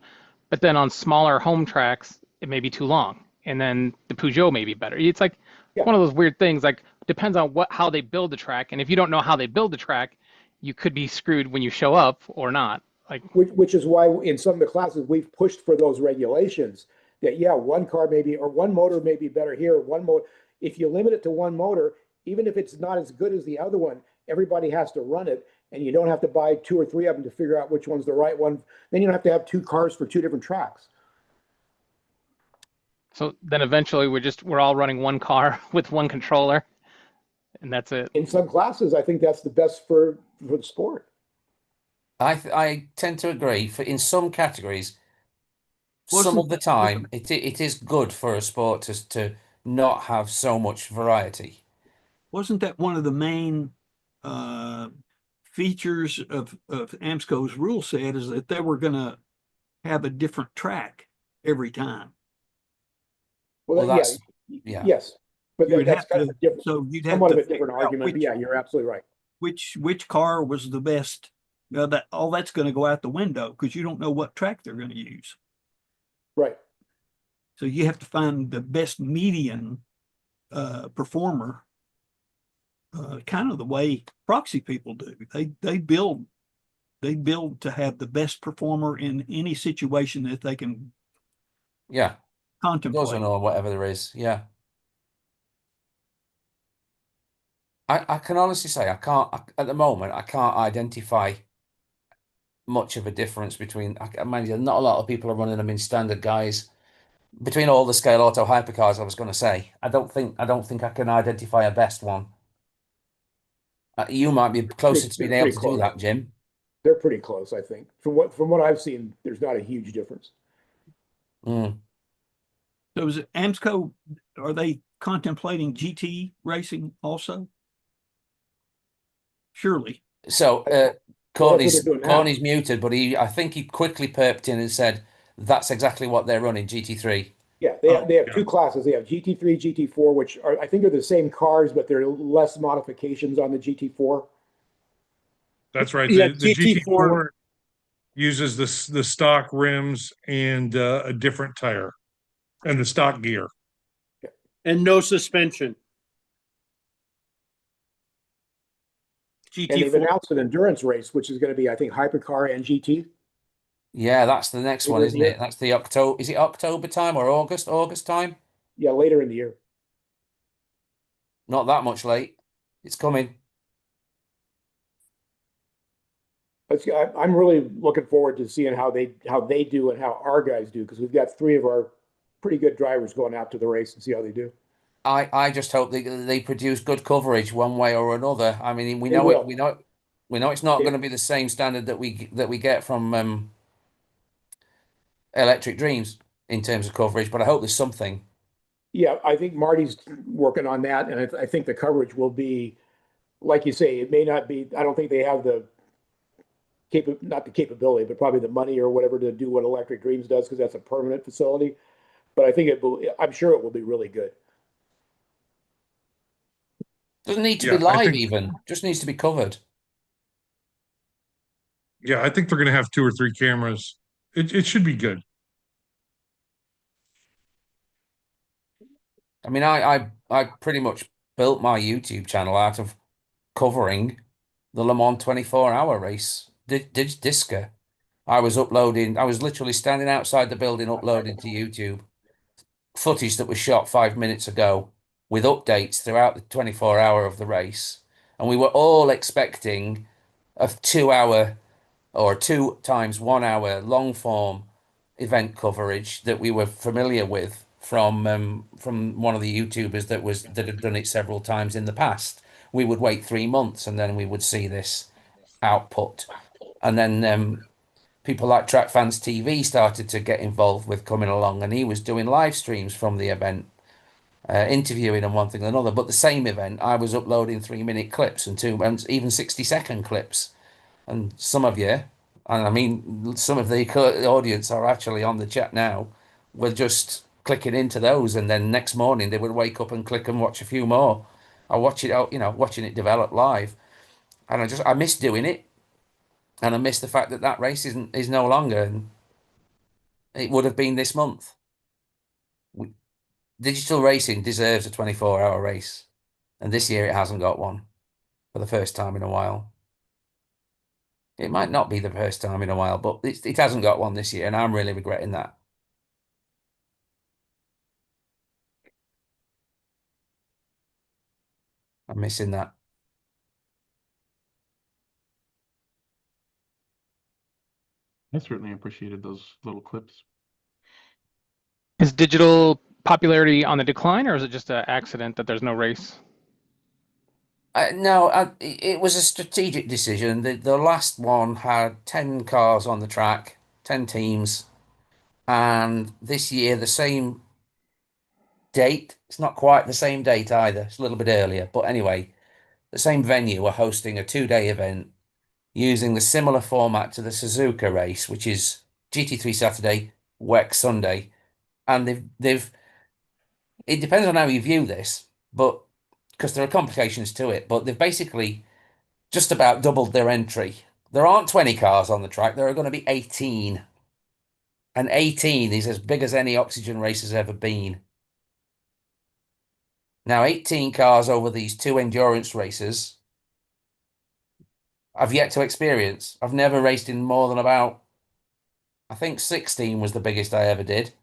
but then on smaller home tracks, it may be too long. And then the Peugeot may be better. It's like one of those weird things, like depends on how they build the track. And if you don't know how they build the track, you could be screwed when you show up or not. Like which is why in some of the classes we've pushed for those regulations that one car maybe or one motor may be better here. One motor, if you limit it to one motor, even if it's not as good as the other one, everybody has to run it, and you don't have to buy 2 or 3 of them to figure out which one's the right one. Then you don't have to have 2 cars for 2 different tracks. So then eventually we're all running one car with one controller, and that's it. In some classes, I think that's the best for the sport. I tend to agree. In some categories, some of the time, it is good for a sport to not have so much variety. Wasn't that one of the main features of AMSCO's rule set, is that they were going to have a different track every time? Well, yes, but that's kind of a different, so you'd have somewhat to of a different argument. But yeah, you're absolutely right. Which car was the best? That all that's going to go out the window because you don't know what track they're going to use. Right. So you have to find the best median performer, kind of the way proxy people do. They build to have the best performer in any situation that they can contemplate. Dozen or whatever there is. Yeah. I can honestly say at the moment I can't identify much of a difference between. I imagine not a lot of people are running them in standard guise. Between all the scale auto hypercars, I was going to say, I don't think I can identify a best one. You might be closer to being able to do that, Jim. They're pretty close, I think. From what I've seen, there's not a huge difference. So is it AMSCO? Are they contemplating GT racing also? Surely. So Courtney's muted, but I think he quickly perked in and said that's exactly what they're running, GT3. Yeah, they have 2 classes. They have GT3, GT4, which I think are the same cars, but there are less modifications on the GT4. That's right. Yeah, The GT4 uses the stock rims and a different tire and the stock gear. And no suspension. GT4. And they've announced an endurance race, which is going to be, I think, hypercar and GT. Yeah, that's the next one, isn't it? That's the October. Is it October time or August? August time? Yeah, later in the year. Not that much late. It's coming. I'm really looking forward to seeing how they do and how our guys do, because we've got 3 of our pretty good drivers going out to the race and see how they do. I just hope they produce good coverage one way or another. I mean, we know it's not going to be the same standard that we get from Electric Dreams in terms of coverage, but I hope there's something. Yeah, I think Marty's working on that, and I think the coverage will be, like you say, it may not be. I don't think they have not the capability, but probably the money or whatever to do what Electric Dreams does, because that's a permanent facility. But I think I'm sure it will be really good. Doesn't need to be live even. Just needs to be covered. Yeah, I think they're going to have 2 or 3 cameras. It should be good. I mean, I pretty much built my YouTube channel out of covering the Le Mans 24-hour race, Disca. I was literally standing outside the building uploading to YouTube footage that was shot 5 minutes ago with updates throughout the 24-hour of the race. And we were all expecting a 2-hour or 2 times 1 hour long form event coverage that we were familiar with from one of the YouTubers that had done it several times in the past. We would wait 3 months and then we would see this output. And then people like Track Fans TV started to get involved with coming along, and he was doing live streams from the event, interviewing and one thing and another. But the same event, I was uploading 3-minute clips and even 60-second clips. And some of you, and I mean, some of the audience are actually on the chat now, were just clicking into those, and then next morning they would wake up and click and watch a few more. I watch it out, watching it develop live, and I miss doing it, and I miss the fact that that race is no longer, and it would have been this month. Digital racing deserves a 24-hour race, and this year it hasn't got one for the first time in a while. It might not be the first time in a while, but it hasn't got one this year, and I'm really regretting that. I'm missing that. I certainly appreciated those little clips. Is digital popularity on the decline, or is it just an accident that there's no race? No, it was a strategic decision. The last one had 10 cars on the track, 10 teams, and this year the same date. It's not quite the same date either. It's a little bit earlier, but anyway, the same venue are hosting a 2-day event using the similar format to the Suzuka race, which is GT3 Saturday, WEC Sunday, and they've it depends on how you view this, but because there are complications to it, but they've basically just about doubled their entry. There aren't 20 cars on the track, there are going to be 18. And 18 is as big as any oxygen race has ever been. Now, 18 cars over these 2 endurance races, I've yet to experience. I've never raced in more than about, I think 16 was the biggest I ever did.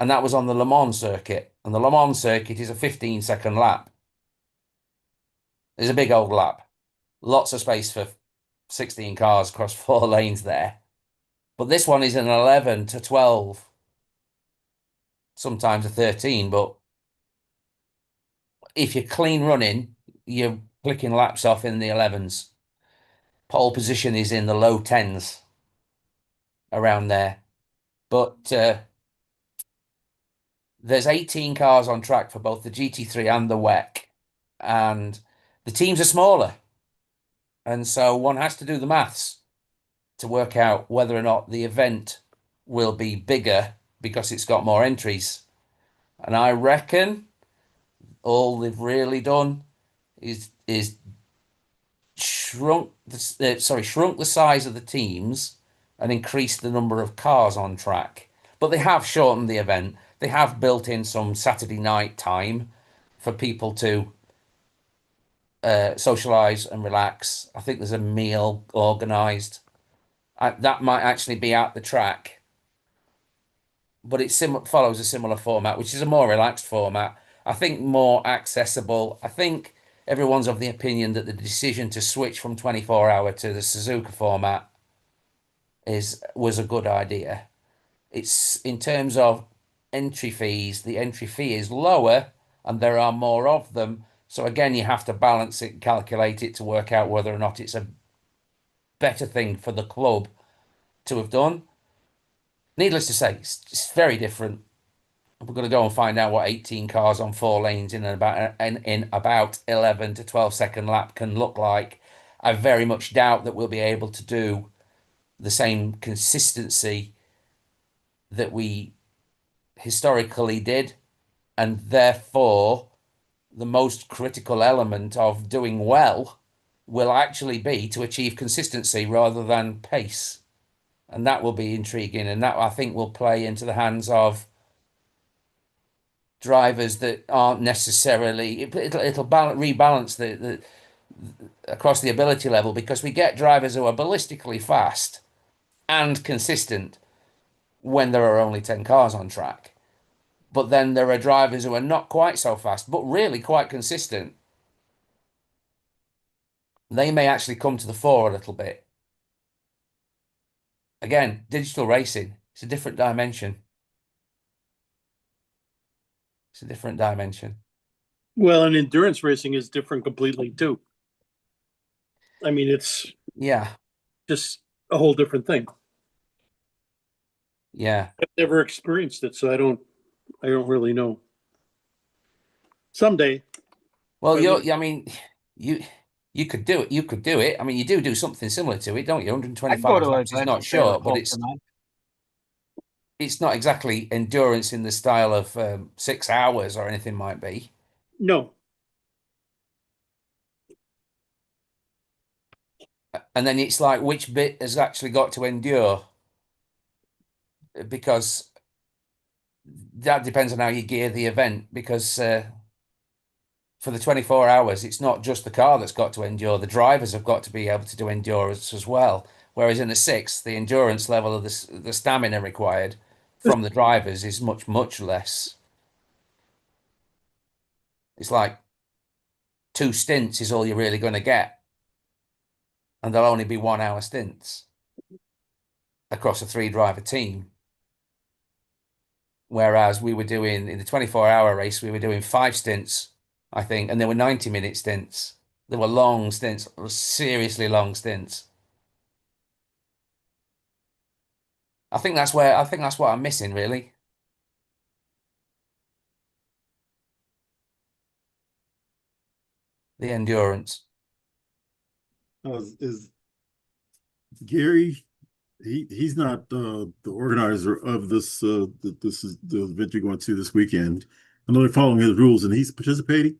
And that was on the Le Mans circuit. And the Le Mans circuit is a 15-second lap. It's a big old lap. Lots of space for 16 cars across 4 lanes there. But this one is an 11 to 12, sometimes a 13. But if you're clean running, you're clicking laps off in the 11s. Pole position is in the low 10s, around there. But there's 18 cars on track for both the GT3 and the WEC. And the teams are smaller. And so one has to do the maths to work out whether or not the event will be bigger because it's got more entries. And I reckon all they've really done is shrunk the size of the teams and increased the number of cars on track. But they have shortened the event. They have built in some Saturday night time for people to socialize and relax. I think there's a meal organized. That might actually be at the track, but it follows a similar format, which is a more relaxed format. I think more accessible. I think everyone's of the opinion that the decision to switch from 24-hour to the Suzuka format was a good idea. It's in terms of entry fees, the entry fee is lower and there are more of them. So again, you have to balance it, calculate it to work out whether or not it's a better thing for the club to have done. Needless to say, it's very different. We're going to go and find out what 18 cars on 4 lanes in about 11 to 12-second lap can look like. I very much doubt that we'll be able to do the same consistency that we historically did, and therefore the most critical element of doing well will actually be to achieve consistency rather than pace. And that will be intriguing, and that I think will play into the hands of drivers that aren't necessarily it'll rebalance the across the ability level, because we get drivers who are ballistically fast and consistent when there are only 10 cars on track. But then there are drivers who are not quite so fast, but really quite consistent. They may actually come to the fore a little bit. again, digital racing, it's a different dimension. It's a different dimension. Well, and endurance racing is different completely too. I mean, it's Yeah, just a whole different thing. yeah. I've never experienced it, so I don't really know. Someday. Well, I would- I mean, you you could do it. You could do it. I mean, you do something similar to it, don't you? I'd go 125 to an laps is adventure not trailer short, but close enough. it's not exactly endurance in the style of 6 hours or anything might be. No. And then it's like which bit has actually got to endure, because that depends on how you gear the event. Because for the 24 hours, it's not just the car that's got to endure. The drivers have got to be able to do endurance as well. Whereas in a six, the endurance level of the stamina required from the drivers is much less. It's like 2 stints is all you're really going to get, and there'll only be 1 hour stints across a 3-driver team. Whereas we were doing in the 24-hour race, we were doing 5 stints, I think, and there were 90-minute stints. There were long stints, seriously long stints. I think that's what I'm missing, really. The endurance. Is Gary? He's not the organizer of this. This is the event you're going to this weekend. I know they're following his rules, and he's participating.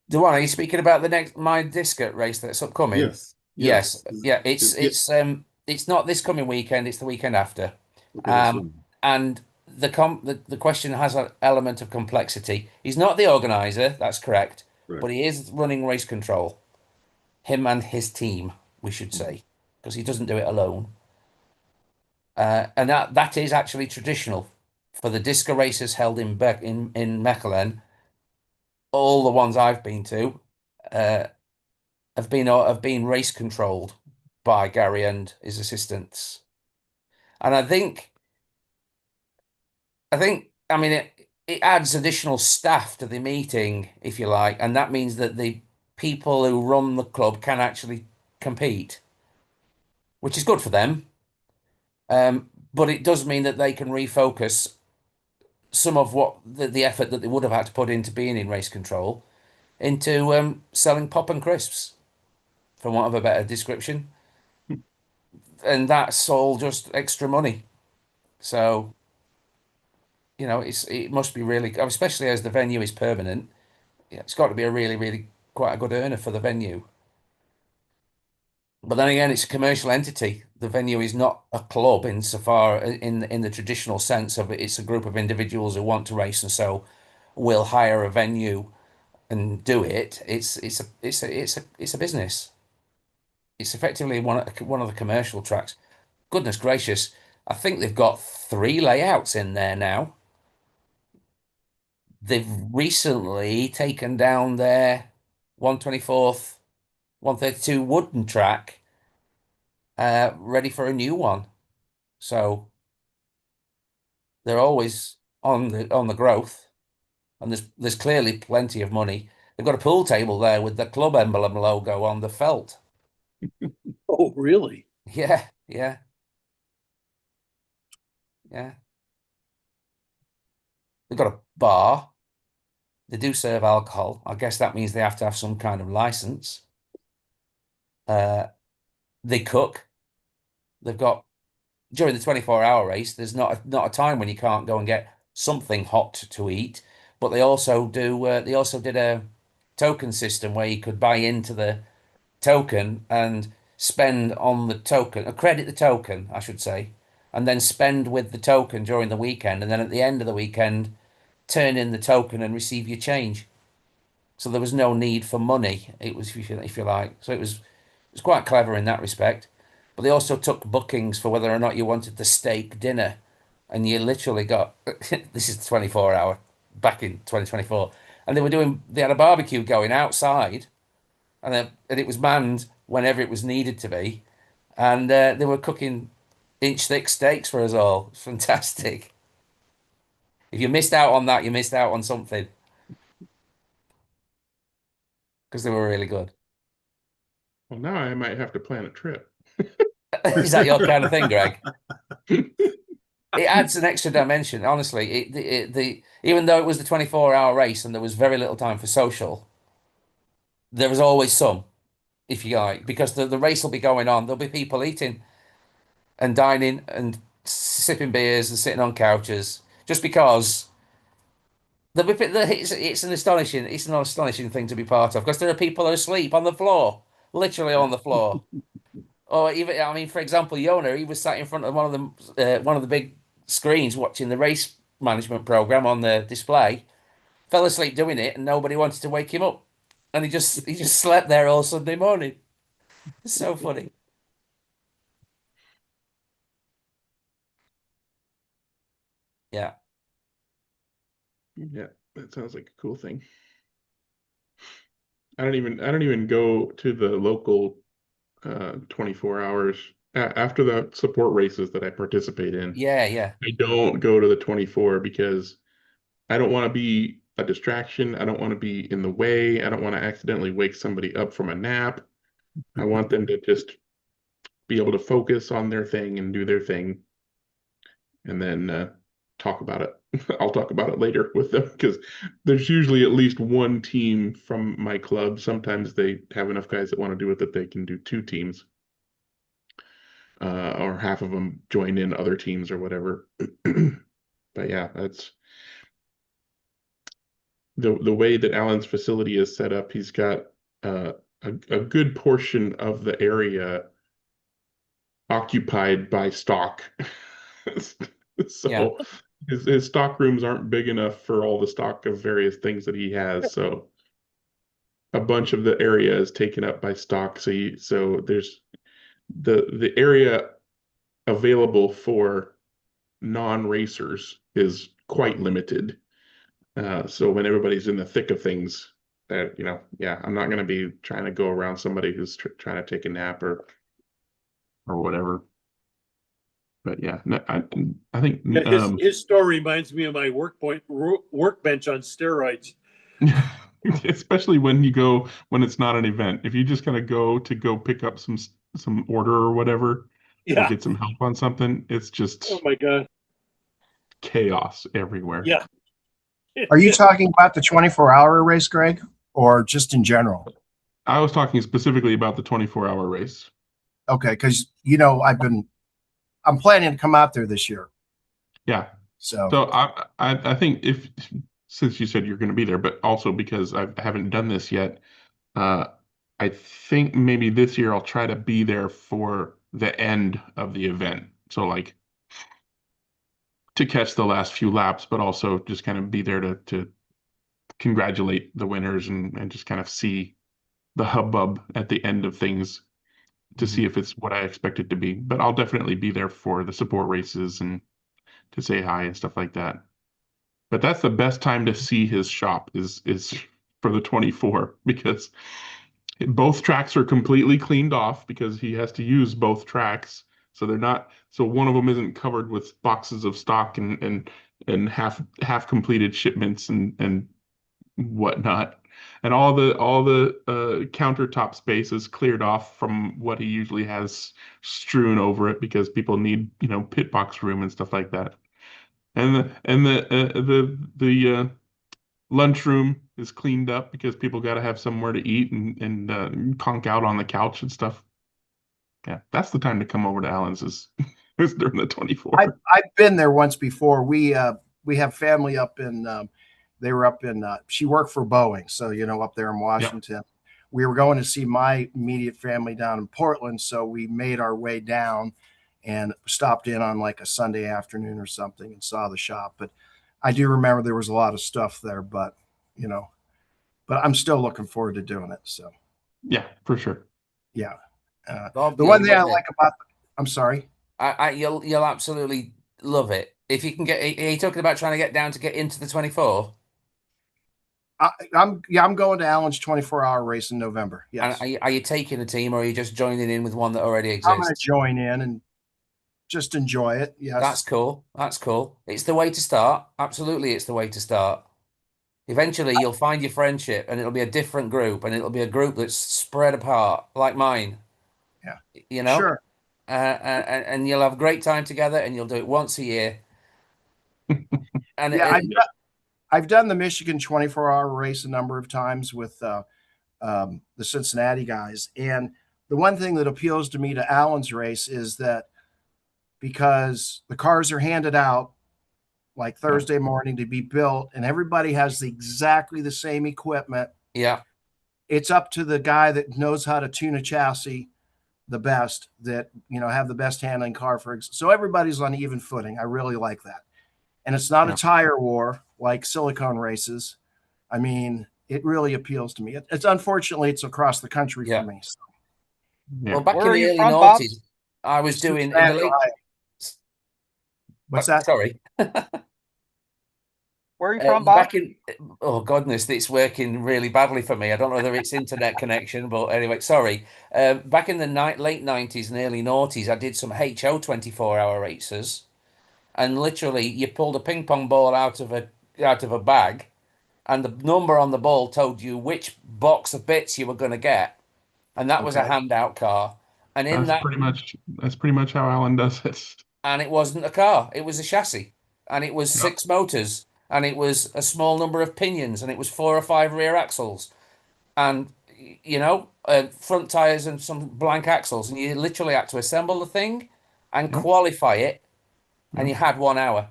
The one, are you speaking about the next my discus race that's upcoming? Yes. Yes. Yes. Yeah. Yeah. It's not this coming weekend. It's the weekend after. Okay, that's fine. And the question has an element of complexity. He's not the organizer, that's correct, Right. but he is running race control. Him and his team, we should say, because he doesn't do it alone. And that is actually traditional for the disco races held in Mechelen. All the ones I've been to have been race controlled by Gary and his assistants. And I mean, it adds additional staff to the meeting, if you like, and that means that the people who run the club can actually compete, which is good for them. But it does mean that they can refocus some of what the effort that they would have had to put into being in race control into selling pop and crisps, for want of a better description. And that's all just extra money. So, it must be really, especially as the venue is permanent. Yeah, it's got to be a really, really quite a good earner for the venue. But then again, it's a commercial entity. The venue is not a club insofar in the traditional sense of it. It's a group of individuals who want to race and so will hire a venue and do it. It's a business. It's effectively one of the commercial tracks. Goodness gracious, I think they've got 3 layouts in there now. They've recently taken down their 124th, 132 wooden track, ready for a new one. So they're always on the growth, and there's clearly plenty of money. They've got a pool table there with the club emblem logo on the felt. Oh, really? Yeah, yeah, yeah. They've got a bar. They do serve alcohol. I guess that means they have to have some kind of license. They cook. They've got during the 24-hour race, there's not a time when you can't go and get something hot to eat. But they also do. They also did a token system where you could buy into the token and spend on the token, or credit the token, I should say, and then spend with the token during the weekend, and then at the end of the weekend, turn in the token and receive your change. So there was no need for money. It was, if you like, so it was quite clever in that respect. But they also took bookings for whether or not you wanted the steak dinner, and you literally got this is the 24-hour back in 2024, and they had a barbecue going outside, and it was manned whenever it was needed to be, and they were cooking inch-thick steaks for us all. It's fantastic. If you missed out on that, you missed out on something, because they were really good. Well, now I might have to plan a trip. Is that your kind of thing, Greg? It adds an extra dimension. Honestly, even though it was the 24-hour race and there was very little time for social, there was always some, if you like, because the race will be going on. There'll be people eating and dining and sipping beers and sitting on couches, just because it's an astonishing thing to be part of, because there are people asleep on the floor, literally on the floor. Or even, I mean, for example, Yona, he was sat in front of one of the big screens watching the race management program on the display, fell asleep doing it, and nobody wanted to wake him up, and he just slept there all Sunday morning. It's so funny. Yeah. Yeah, that sounds like a cool thing. I don't even go to the local 24 hours after the support races that I participate in. Yeah. I don't go to the 24 because I don't want to be a distraction. I don't want to be in the way. I don't want to accidentally wake somebody up from a nap. I want them to just be able to focus on their thing and do their thing, and then talk about it. I'll talk about it later with them, because there's usually at least one team from my club. Sometimes they have enough guys that want to do it that they can do two teams, or half of them join in other teams or whatever. But yeah, that's the way that Alan's facility is set up. He's got a good portion of the area occupied by stock. So Yeah. his stock rooms aren't big enough for all the stock of various things that he has. So a bunch of the area is taken up by stock. So there's the area available for non-racers is quite limited. So when everybody's in the thick of things, that yeah, I'm not going to be trying to go around somebody who's trying to take a nap or whatever. But yeah, no, I think His story reminds me of my workbench on steroids. especially when it's not an event. If you just kind of go pick up some order or whatever, or get some help on something, it's just, oh my God, chaos everywhere. Yeah. Are you talking about the 24-hour race, Greg, or just in general? I was talking specifically about the 24-hour race. Okay, because I'm planning to come out there this year. Yeah. So I think since you said you're going to be there, but also because I haven't done this yet, I think maybe this year I'll try to be there for the end of the event. So like to catch the last few laps, but also just kind of be there to congratulate the winners and just kind of see the hubbub at the end of things to see if it's what I expect it to be. But I'll definitely be there for the support races and to say hi and stuff like that. But that's the best time to see his shop is for the 24, because both tracks are completely cleaned off because he has to use both tracks. So one of them isn't covered with boxes of stock and half completed shipments and whatnot. And all the countertop space is cleared off from what he usually has strewn over it, because people need pit box room and stuff like that. And the lunchroom is cleaned up because people got to have somewhere to eat and conk out on the couch and stuff. Yeah, that's the time to come over to Allen's is during the 24. I've been there once before. We have family up in they were up in she worked for Boeing, so up there in Washington. Yep. We were going to see my immediate family down in Portland, so we made our way down and stopped in on like a Sunday afternoon or something and saw the shop. But I do remember there was a lot of stuff there, but I'm still looking forward to doing it. So yeah, for sure. Yeah. Bob, the one thing I like about I'm sorry. You'll absolutely love it. If you can are you talking about trying to get down to get into the 24? I'm going to Allen's 24-hour race in November. Yes. And are you taking a team, or are you just joining in with one that already I'm going to exists? join in and just enjoy it. Yes. That's cool. That's cool. It's the way to start. Absolutely, it's the way to start. Eventually, you'll find your friendship, and it'll be a different group, and it'll be a group that's spread apart, like mine. Yeah. You know, Sure. and you'll have a great time together, and you'll do it once a year. And Yeah, I've done the Michigan 24-hour race a number of times with the Cincinnati guys, and the one thing that appeals to me to Allen's race is that because the cars are handed out like Thursday morning to be built, and everybody has exactly the same equipment. Yeah. It's up to the guy that knows how to tune a chassis the best, that, you know, have the best handling car so everybody's on even footing. I really like that. And it's not a tire war like silicone races. I mean, it really appeals to me. It's unfortunately it's across the country for me. So. Well, back Where in are the you early from, Bob? noughties, I was doing in the Cincinnati, late. Ohio. What's that? Sorry. Where are you from, Bob? Back in, oh goodness, it's working really badly for me. I don't know whether it's internet connection, but anyway, sorry. Back in the late 90s and early noughties, I did some HO 24-hour races, and literally you pulled a ping pong ball out of a bag, and the number on the ball told you which box of bits you were going to get, and that was a handout car. And in that's pretty much how Alan does it. And it wasn't a car; it was a chassis, and it was 6 motors. And it was a small number of pinions, and it was 4 or 5 rear axles, and you know, front tires and some blank axles, and you literally had to assemble the thing and qualify it, and you had 1 hour.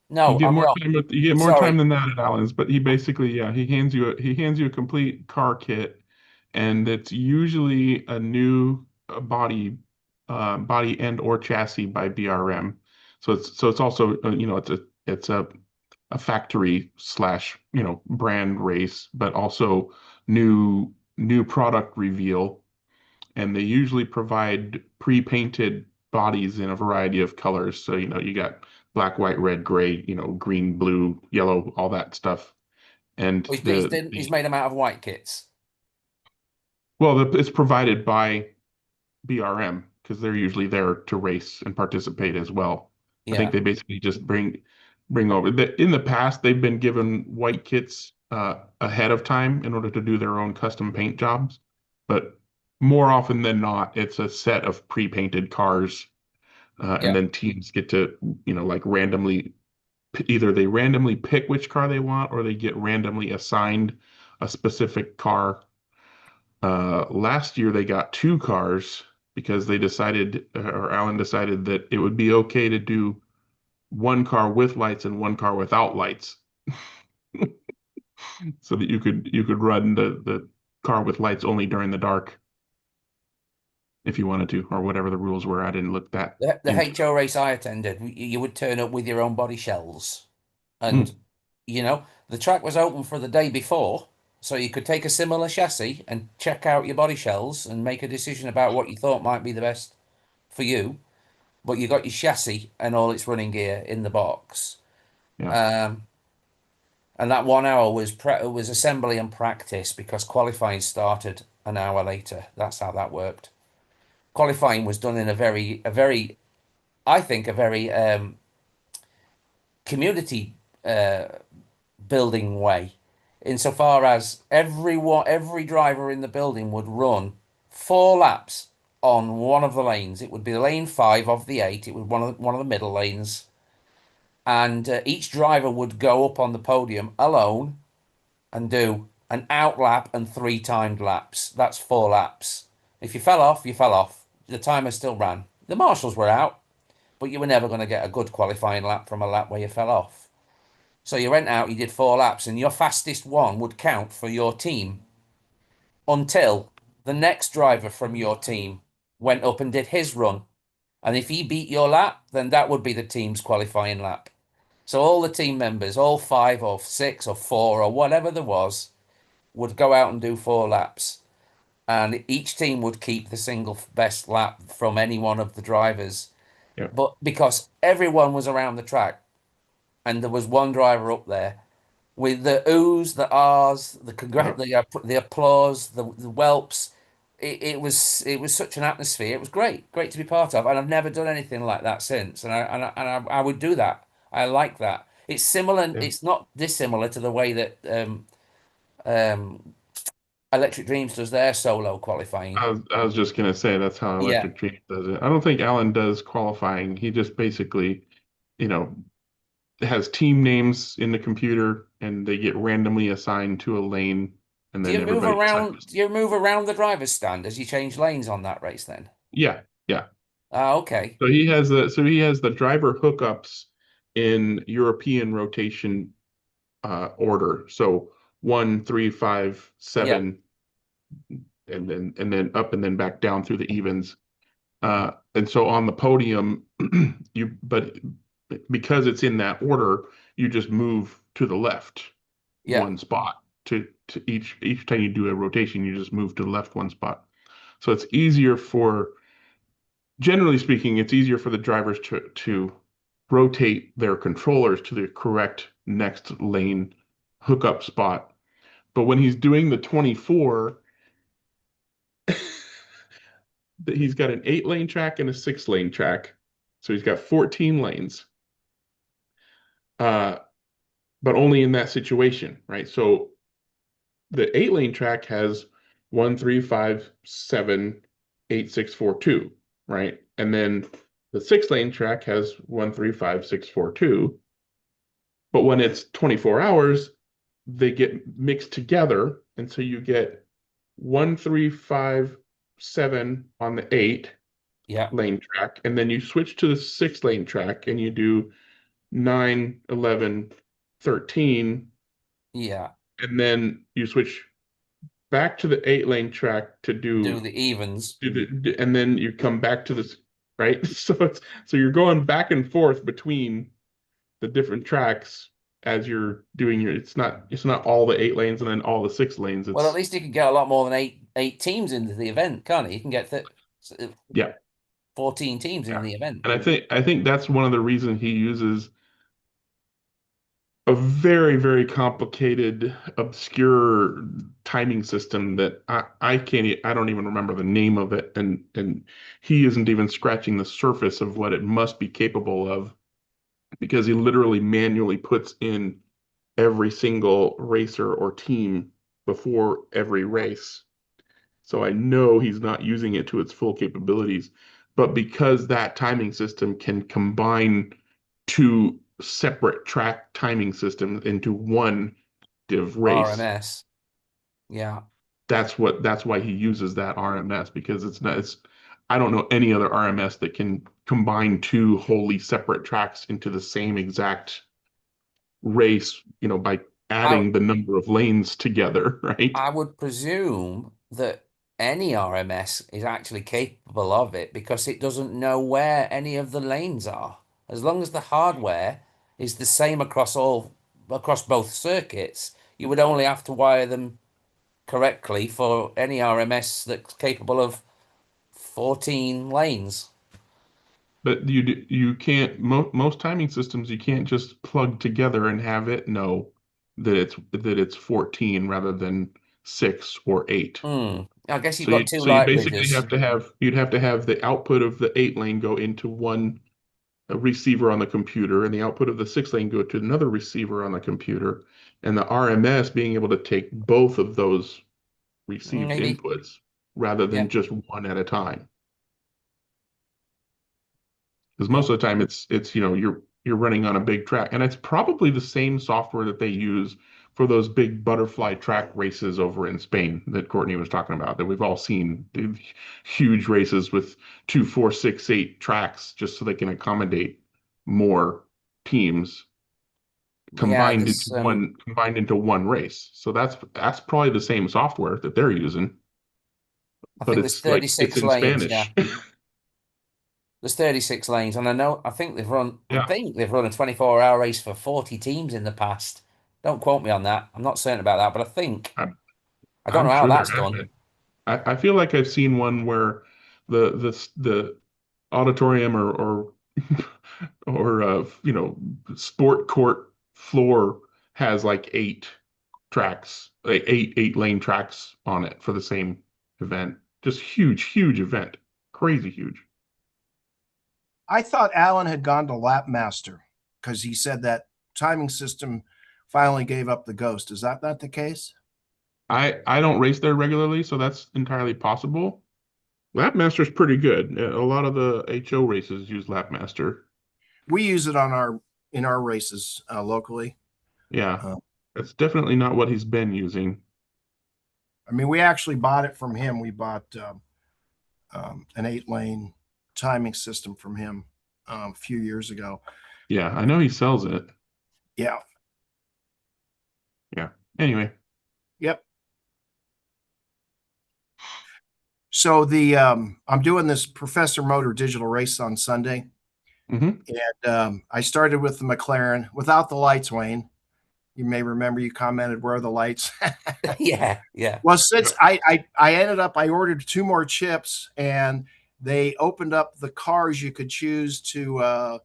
No, You get I'm more wrong. time. You get more Sorry. time than that at Allen's, but he basically, he hands you a complete car kit, and it's usually a new body and or chassis by BRM. So it's also it's a factory / brand race, but also new product reveal, and they usually provide pre-painted bodies in a variety of colors. So you got black, white, red, gray, green, blue, yellow, all that stuff. And He's made them out of white kits. Well, it's provided by BRM because they're usually there to race and participate as well. I think they basically just bring over. In the past, they've been given white kits ahead of time in order to do their own custom paint jobs, but more often than not, it's a set of pre-painted cars, and then teams get to like randomly, either they randomly pick which car they want, or they get randomly assigned a specific car. Last year they got 2 cars because they decided, or Alan decided, that it would be okay to do 1 car with lights and 1 car without lights, so that you could run the car with lights only during the dark if you wanted to, or whatever the rules were. I didn't look that. The HO race I attended, you would turn up with your own body shells, and the track was open for the day before, so you could take a similar chassis and check out your body shells and make a decision about what you thought might be the best for you. But you got your chassis and all its running gear in the box. And that 1 hour was assembly and practice, because qualifying started an hour later. That's how that worked. Qualifying was done in a very community building way, insofar as every driver in the building would run 4 laps on one of the lanes. It would be lane 5 of the 8. It was one of the middle lanes, and each driver would go up on the podium alone and do an out lap and 3 timed laps. That's 4 laps. If you fell off, you fell off. The timer still ran. The marshals were out, but you were never going to get a good qualifying lap from a lap where you fell off. So you went out, you did 4 laps, and your fastest one would count for your team until the next driver from your team went up and did his run. And if he beat your lap, then that would be the team's qualifying lap. So all the team members, all 5 or 6 or 4 or whatever there was, would go out and do 4 laps. And each team would keep the single best lap from any one of the drivers. But because everyone was around the track and there was one driver up there, with the oohs, the ahs, the applause, the whelps. It was such an atmosphere. It was great to be part of, and I've never done anything like that since. And I would do that. I like that. It's similar. Yeah. It's not dissimilar to the way that um, Electric Dreams does their solo qualifying. I was just gonna say that's how Yeah, Electric Dream does it. I don't think Alan does qualifying. He just basically, you know, has team names in the computer and they get randomly assigned to a lane and Do then you move everybody around? decides. Do you move around the driver's stand as you change lanes on that race then? Yeah, yeah. Ah, okay. So he has the driver hookups in European rotation order. So 1, 3, 5, 7, and then up and then back down through the evens. And so on the podium, but because it's in that order, you just move to the left Yeah. one spot to each time you do a rotation, you just move to the left one spot. So it's easier generally speaking, it's easier for the drivers to rotate their controllers to the correct next lane hookup spot. But when he's doing the 24, he's got an 8-lane track and a 6-lane track. So he's got 14 lanes. But only in that situation, right? So the 8-lane track has 1, 3, 5, 7, 8, 6, 4, 2, right? And then the 6-lane track has 1, 3, 5, 6, 4, 2. But when it's 24 hours, they get mixed together. And so you get 1, 3, 5, 7 on the 8 Yeah. lane track. And then you switch to the 6-lane track and you do 9, 11, 13. Yeah. And then you switch back to the 8-lane track to Do do, the evens. and then you come back to this, right? So you're going back and forth between the different tracks as you're doing it's not all the 8 lanes and then all the 6 lanes. Well, at It's least you can get a lot more than eight teams into the event, can't you? You can get yeah, 14 teams in yeah. the event. And I think that's one of the reasons he uses a very, very complicated, obscure timing system that I don't even remember the name of it, and he isn't even scratching the surface of what it must be capable of because he literally manually puts in every single racer or team before every race. So I know he's not using it to its full capabilities, but because that timing system can combine two separate track timing systems into one div race, RMS. Yeah. that's why he uses that RMS because I don't know any other RMS that can combine two wholly separate tracks into the same exact race, by I adding the number of lanes together, right? I would presume that any RMS is actually capable of it because it doesn't know where any of the lanes are. As long as the hardware is the same across both circuits, you would only have to wire them correctly for any RMS that's capable of 14 lanes. But you can't most timing systems you can't just plug together and have it know that it's 14 rather than 6 or 8. I guess you've So got you two so you light basically bridges. you'd have to have the output of the 8-lane go into one receiver on the computer, and the output of the 6-lane go to another receiver on the computer, and the RMS being able to take both of those received Maybe. inputs rather Yeah. than just one at a time. Because Yeah. most of the time it's you're running on a big track, and it's probably the same software that they use for those big butterfly track races over in Spain that Courtney was talking about, that we've all seen, the huge races with 2, 4, 6, 8 tracks just so they can accommodate more teams Yeah, combined into one race. So that's probably the same software that they're using, I but think there's it's 36 in lanes, yeah. Spanish. There's 36 lanes, and I think Yeah. they've run a 24-hour race for 40 teams in the past. Don't quote me on that. I'm not certain about that, but I think I'm, I don't I'm know how sure there that's have done. been. I feel like I've seen one where the auditorium or sport court floor has like 8 tracks, like 8 lane tracks on it for the same event. Just huge event. Crazy huge. I thought Alan had gone to Lapmaster because he said that timing system finally gave up the ghost. Is that not the case? I don't race there regularly, so that's entirely possible. Lapmaster's pretty good. A lot of the HO races use Lapmaster. We use it on in our races locally. Yeah, that's definitely not what he's been using. I mean, we actually bought it from him. We bought an 8-lane timing system from him a few years ago. Yeah, I know he sells it. Yeah. Yeah. Anyway. Yep. So I'm doing this Professor Motor digital race on Sunday. Mm-hmm. And I started with the McLaren without the lights, Wayne. You may remember you commented, where are the lights? Yeah. Well, since I ended up, I ordered 2 more chips, and they opened up the cars you could choose to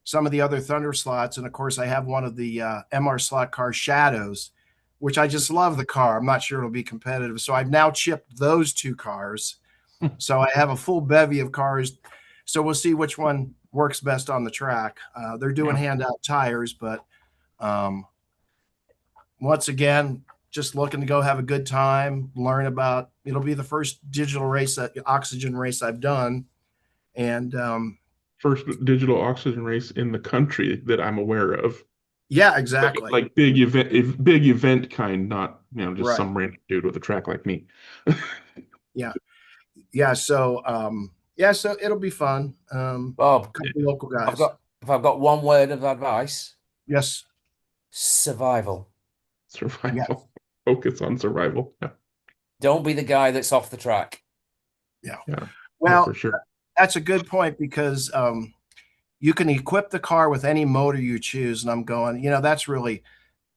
some of the other Thunder slots. And of course, I have one of the MR slot car Shadows, which I just love the car. I'm not sure it'll be competitive. So I've now chipped those 2 cars. So I have a full bevy of cars. So we'll see which one works best on the track. They're doing handout tires, but once again, just looking to go have a good time, learn about, it'll be the first digital race, oxygen race I've done. And first digital oxygen race in the country that I'm aware of. Yeah, exactly. Like big event kind, not, just Right. some random dude with a track like me. Yeah. So, so it'll be fun. Bob, a couple local guys. If I've got one word of advice. Yes. Survival. Survival. Yeah. Focus on survival. Yeah. Don't be the guy that's off the track. Yeah. Yeah. Well, for sure. That's a good point, because you can equip the car with any motor you choose. And I'm going, that's really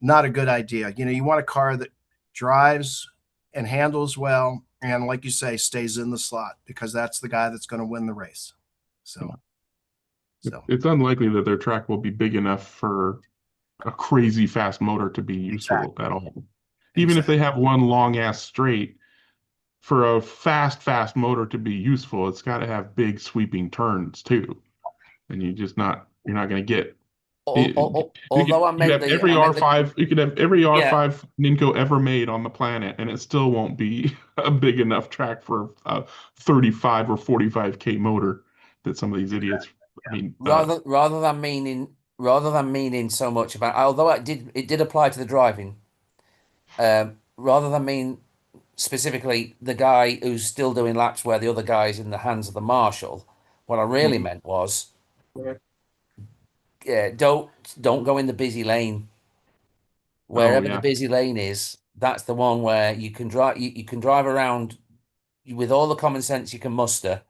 not a good idea. You want a car that drives and handles well, and like you say, stays in the slot, because that's the guy that's going to win the race. So It's unlikely that their track will be big enough for a crazy fast motor to be useful at all. Even if they have one long ass straight, for a fast motor to be useful, it's got to have big sweeping turns too. And you're not going to get. Although I meant every R5, you could have every R5 Ninko ever made on the planet, and it still won't be a big enough track for a 35 or 45K motor that some of these idiots. I mean, rather than meaning so much about, although it did apply to the driving. Rather than mean specifically the guy who's still doing laps where the other guy's in the hands of the marshal, what I really meant was, don't go in the busy lane. Wherever the busy lane is, that's the one where you can drive. You can drive around with all the common sense you can muster,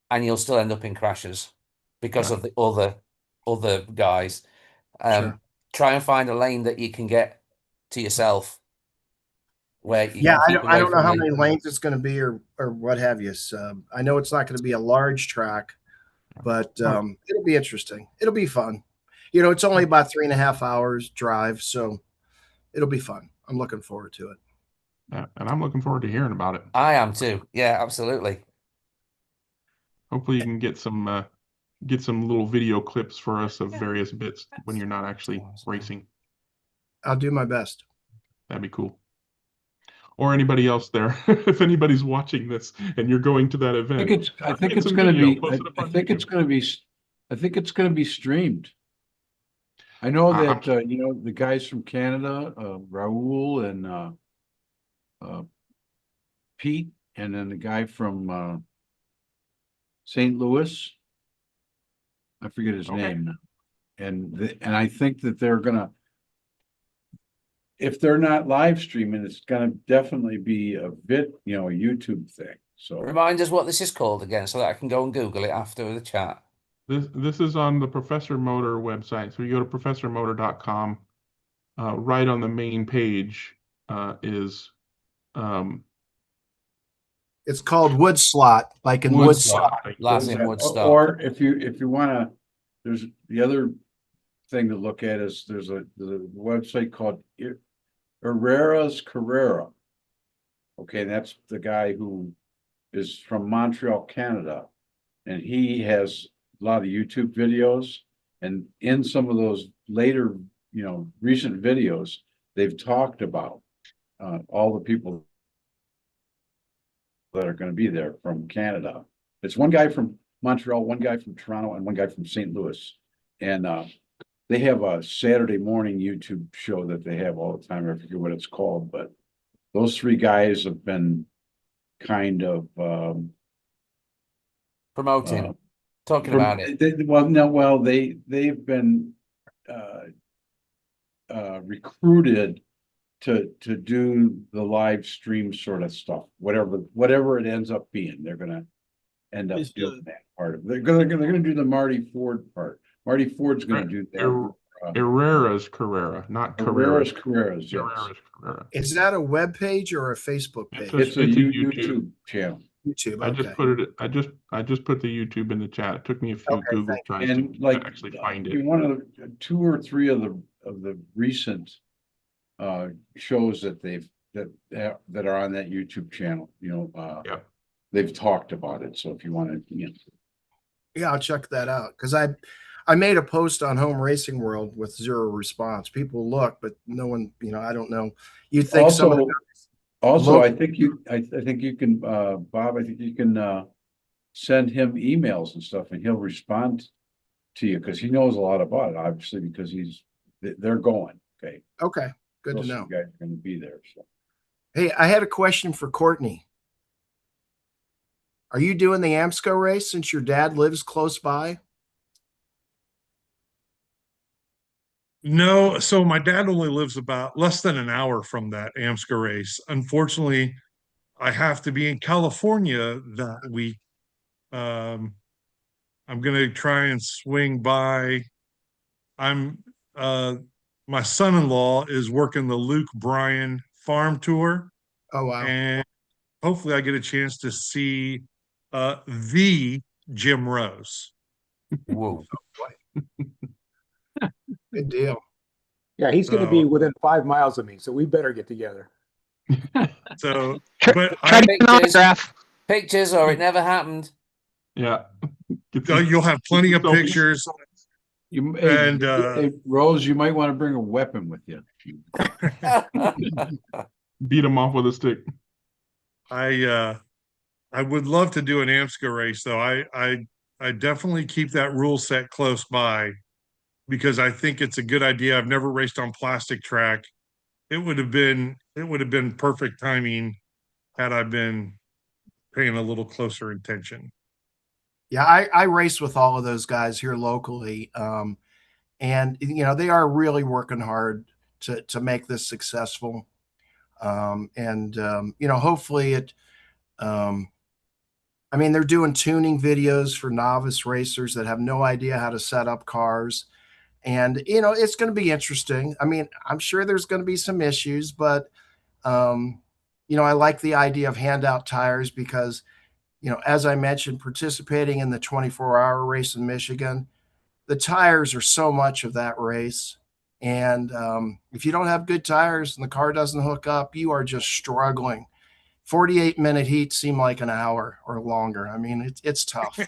and you'll still end up in crashes because of the other guys. Try and find a lane that you can get to yourself. Where I don't know how many lanes it's going to be or what have you. So I know it's not going to be a large track, but it'll be interesting. It'll be fun. It's only about 3.5 hours drive, so it'll be fun. I'm looking forward to it. Yeah, and I'm looking forward to hearing about it. I am too. Yeah, absolutely. Hopefully you can get some little video clips for us of various bits when you're not actually racing. I'll do my best. That'd be cool. Or anybody else there, if anybody's watching this and you're going to that event. I think it's going to be streamed. I know that the guys from Canada, Raul and Pete, and then the guy from St. Louis. I forget his name now. And I think that they're gonna, if they're not live streaming, it's gonna definitely be a YouTube thing. So remind us what this is called again, so that I can go and Google it after the chat. This is on the Professor Motor website. So you go to professormotor.com. Right on the main page is. It's called Wood Slot, like in Wood Slot. Wood Slot. Or if you want to, there's the other thing to look at is there's a website called Herrera's Carrera. Okay, that's the guy who is from Montreal, Canada, and he has a lot of YouTube videos. And in some of those later, recent videos, they've talked about all the people that are going to be there from Canada. It's one guy from Montreal, one guy from Toronto, and one guy from St. Louis. And they have a Saturday morning YouTube show that they have all the time. I forget what it's called, but those three guys have been kind of promoting, talking about it. They've been recruited to do the live stream sort of stuff, whatever it ends up being. They're gonna end up doing that part of it. They're gonna do the Marty Ford part. Marty Ford's gonna do that. Herrera's Carrera, not Carrera's. Carreras, yes. Herrera's Carrera. Is that a web page or a Facebook page? It's a YouTube channel. YouTube. I Okay. just put it. I just put the YouTube in the chat. It took me a few Google tries to actually find it. One of the 2 or 3 of the recent shows that that are on that YouTube channel, they've talked about it. So if you want to, Yeah, I'll check that out because I made a post on Home Racing World with 0 response. People look, but no one, I don't know. You think I think you can, Bob. I think you can send him emails and stuff, and he'll respond to you because he knows a lot about it. Obviously, because they're going. Okay. Okay. Good to know. You guys are going to be there. So. Hey, I had a question for Courtney. Are you doing the AMSCO race since your dad lives close by? No, so my dad only lives about less than an hour from that AMSCO race. Unfortunately, I have to be in California that week. I'm going to try and swing by. My son-in-law is working the Luke Bryan farm tour. Oh, wow. And hopefully I get a chance to see the Jim Rose. Whoa. Good deal. Yeah, he's going to be within 5 miles of me, so we better get together. So, but pictures, or it never happened. Yeah, you'll have plenty of pictures. Hey, Rose, you might want to bring a weapon with you. Beat him off with a stick. I would love to do an AMSCO race, though. I definitely keep that rule set close by because I think it's a good idea. I've never raced on plastic track. It would have been perfect timing had I been paying a little closer attention. Yeah, I race with all of those guys here locally. And they are really working hard to make this successful. Hopefully it they're doing tuning videos for novice racers that have no idea how to set up cars. And, it's going to be interesting. I mean, I'm sure there's going to be some issues, but, I like the idea of handout tires because, as I mentioned, participating in the 24-hour race in Michigan, the tires are so much of that race. And if you don't have good tires and the car doesn't hook up, you are just struggling. 48-minute heats seem like an hour or longer. I mean, it's tough.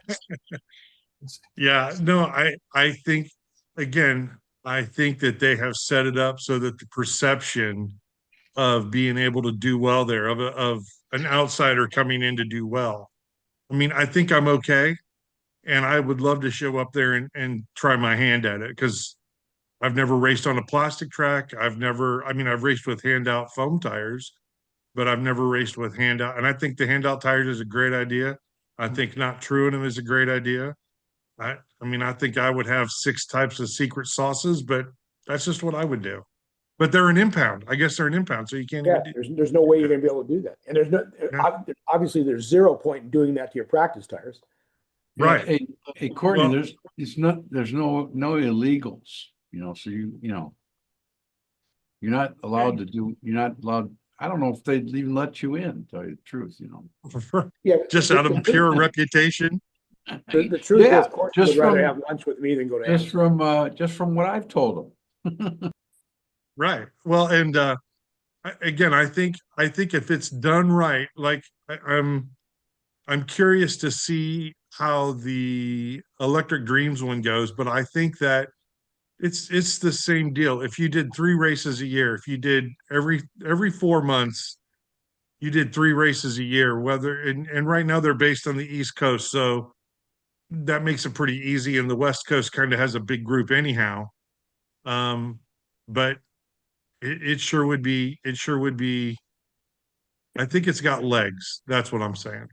Yeah, no, I think, again, I think that they have set it up so that the perception of being able to do well there, of an outsider coming in to do well. I mean, I think I'm okay. And I would love to show up there and try my hand at it because I've never raced on a plastic track. I've raced with handout foam tires, but I've never raced with handout. And I think the handout tires is a great idea. I think not truing them is a great idea. I think I would have 6 types of secret sauces, but that's just what I would do. But they're an impound. I guess they're an impound, so you can't. Yeah, there's no way you're going to be able to do that. And obviously there's 0 point in doing that to your practice tires. Right. Hey, Courtney, there's no illegals, so you're not allowed to do, I don't know if they'd even let you in, to tell you the truth, Yeah. Just out of pure reputation. The truth Yeah, is, Courtney would rather have lunch with me than go to AMSCO. just from what I've told them. Right. Well, and again, I think if it's done right, like I'm curious to see how the Electric Dreams one goes, but I think that it's the same deal. If you did 3 races a year, if you did every 4 months, you did 3 races a year, whether and right now they're based on the East Coast, so that makes it pretty easy. And the West Coast kind of has a big group anyhow. But it sure would be, I think it's got legs. That's what I'm saying.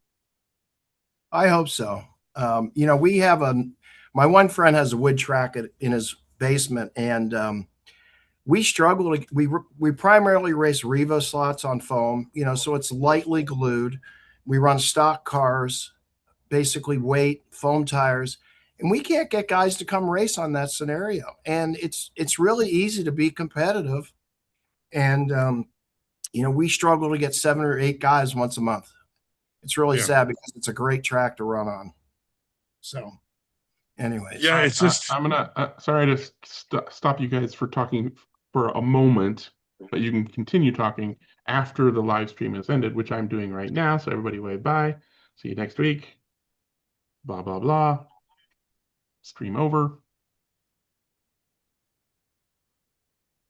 I hope so. You know, my one friend has a wood track in his basement, and we struggle to, we primarily race Revo slots on foam, you know, so it's lightly glued. We run stock cars, basically weight, foam tires, and we can't get guys to come race on that scenario. And it's really easy to be competitive. And you know, we struggle to get 7 or 8 guys once a month. It's really sad because it's a great track to run on. So, anyways, Yeah, it's just I'm gonna sorry to stop you guys for talking for a moment, but you can continue talking after the live stream has ended, which I'm doing right now. So everybody wave bye. See you next week. Blah blah blah. Stream over.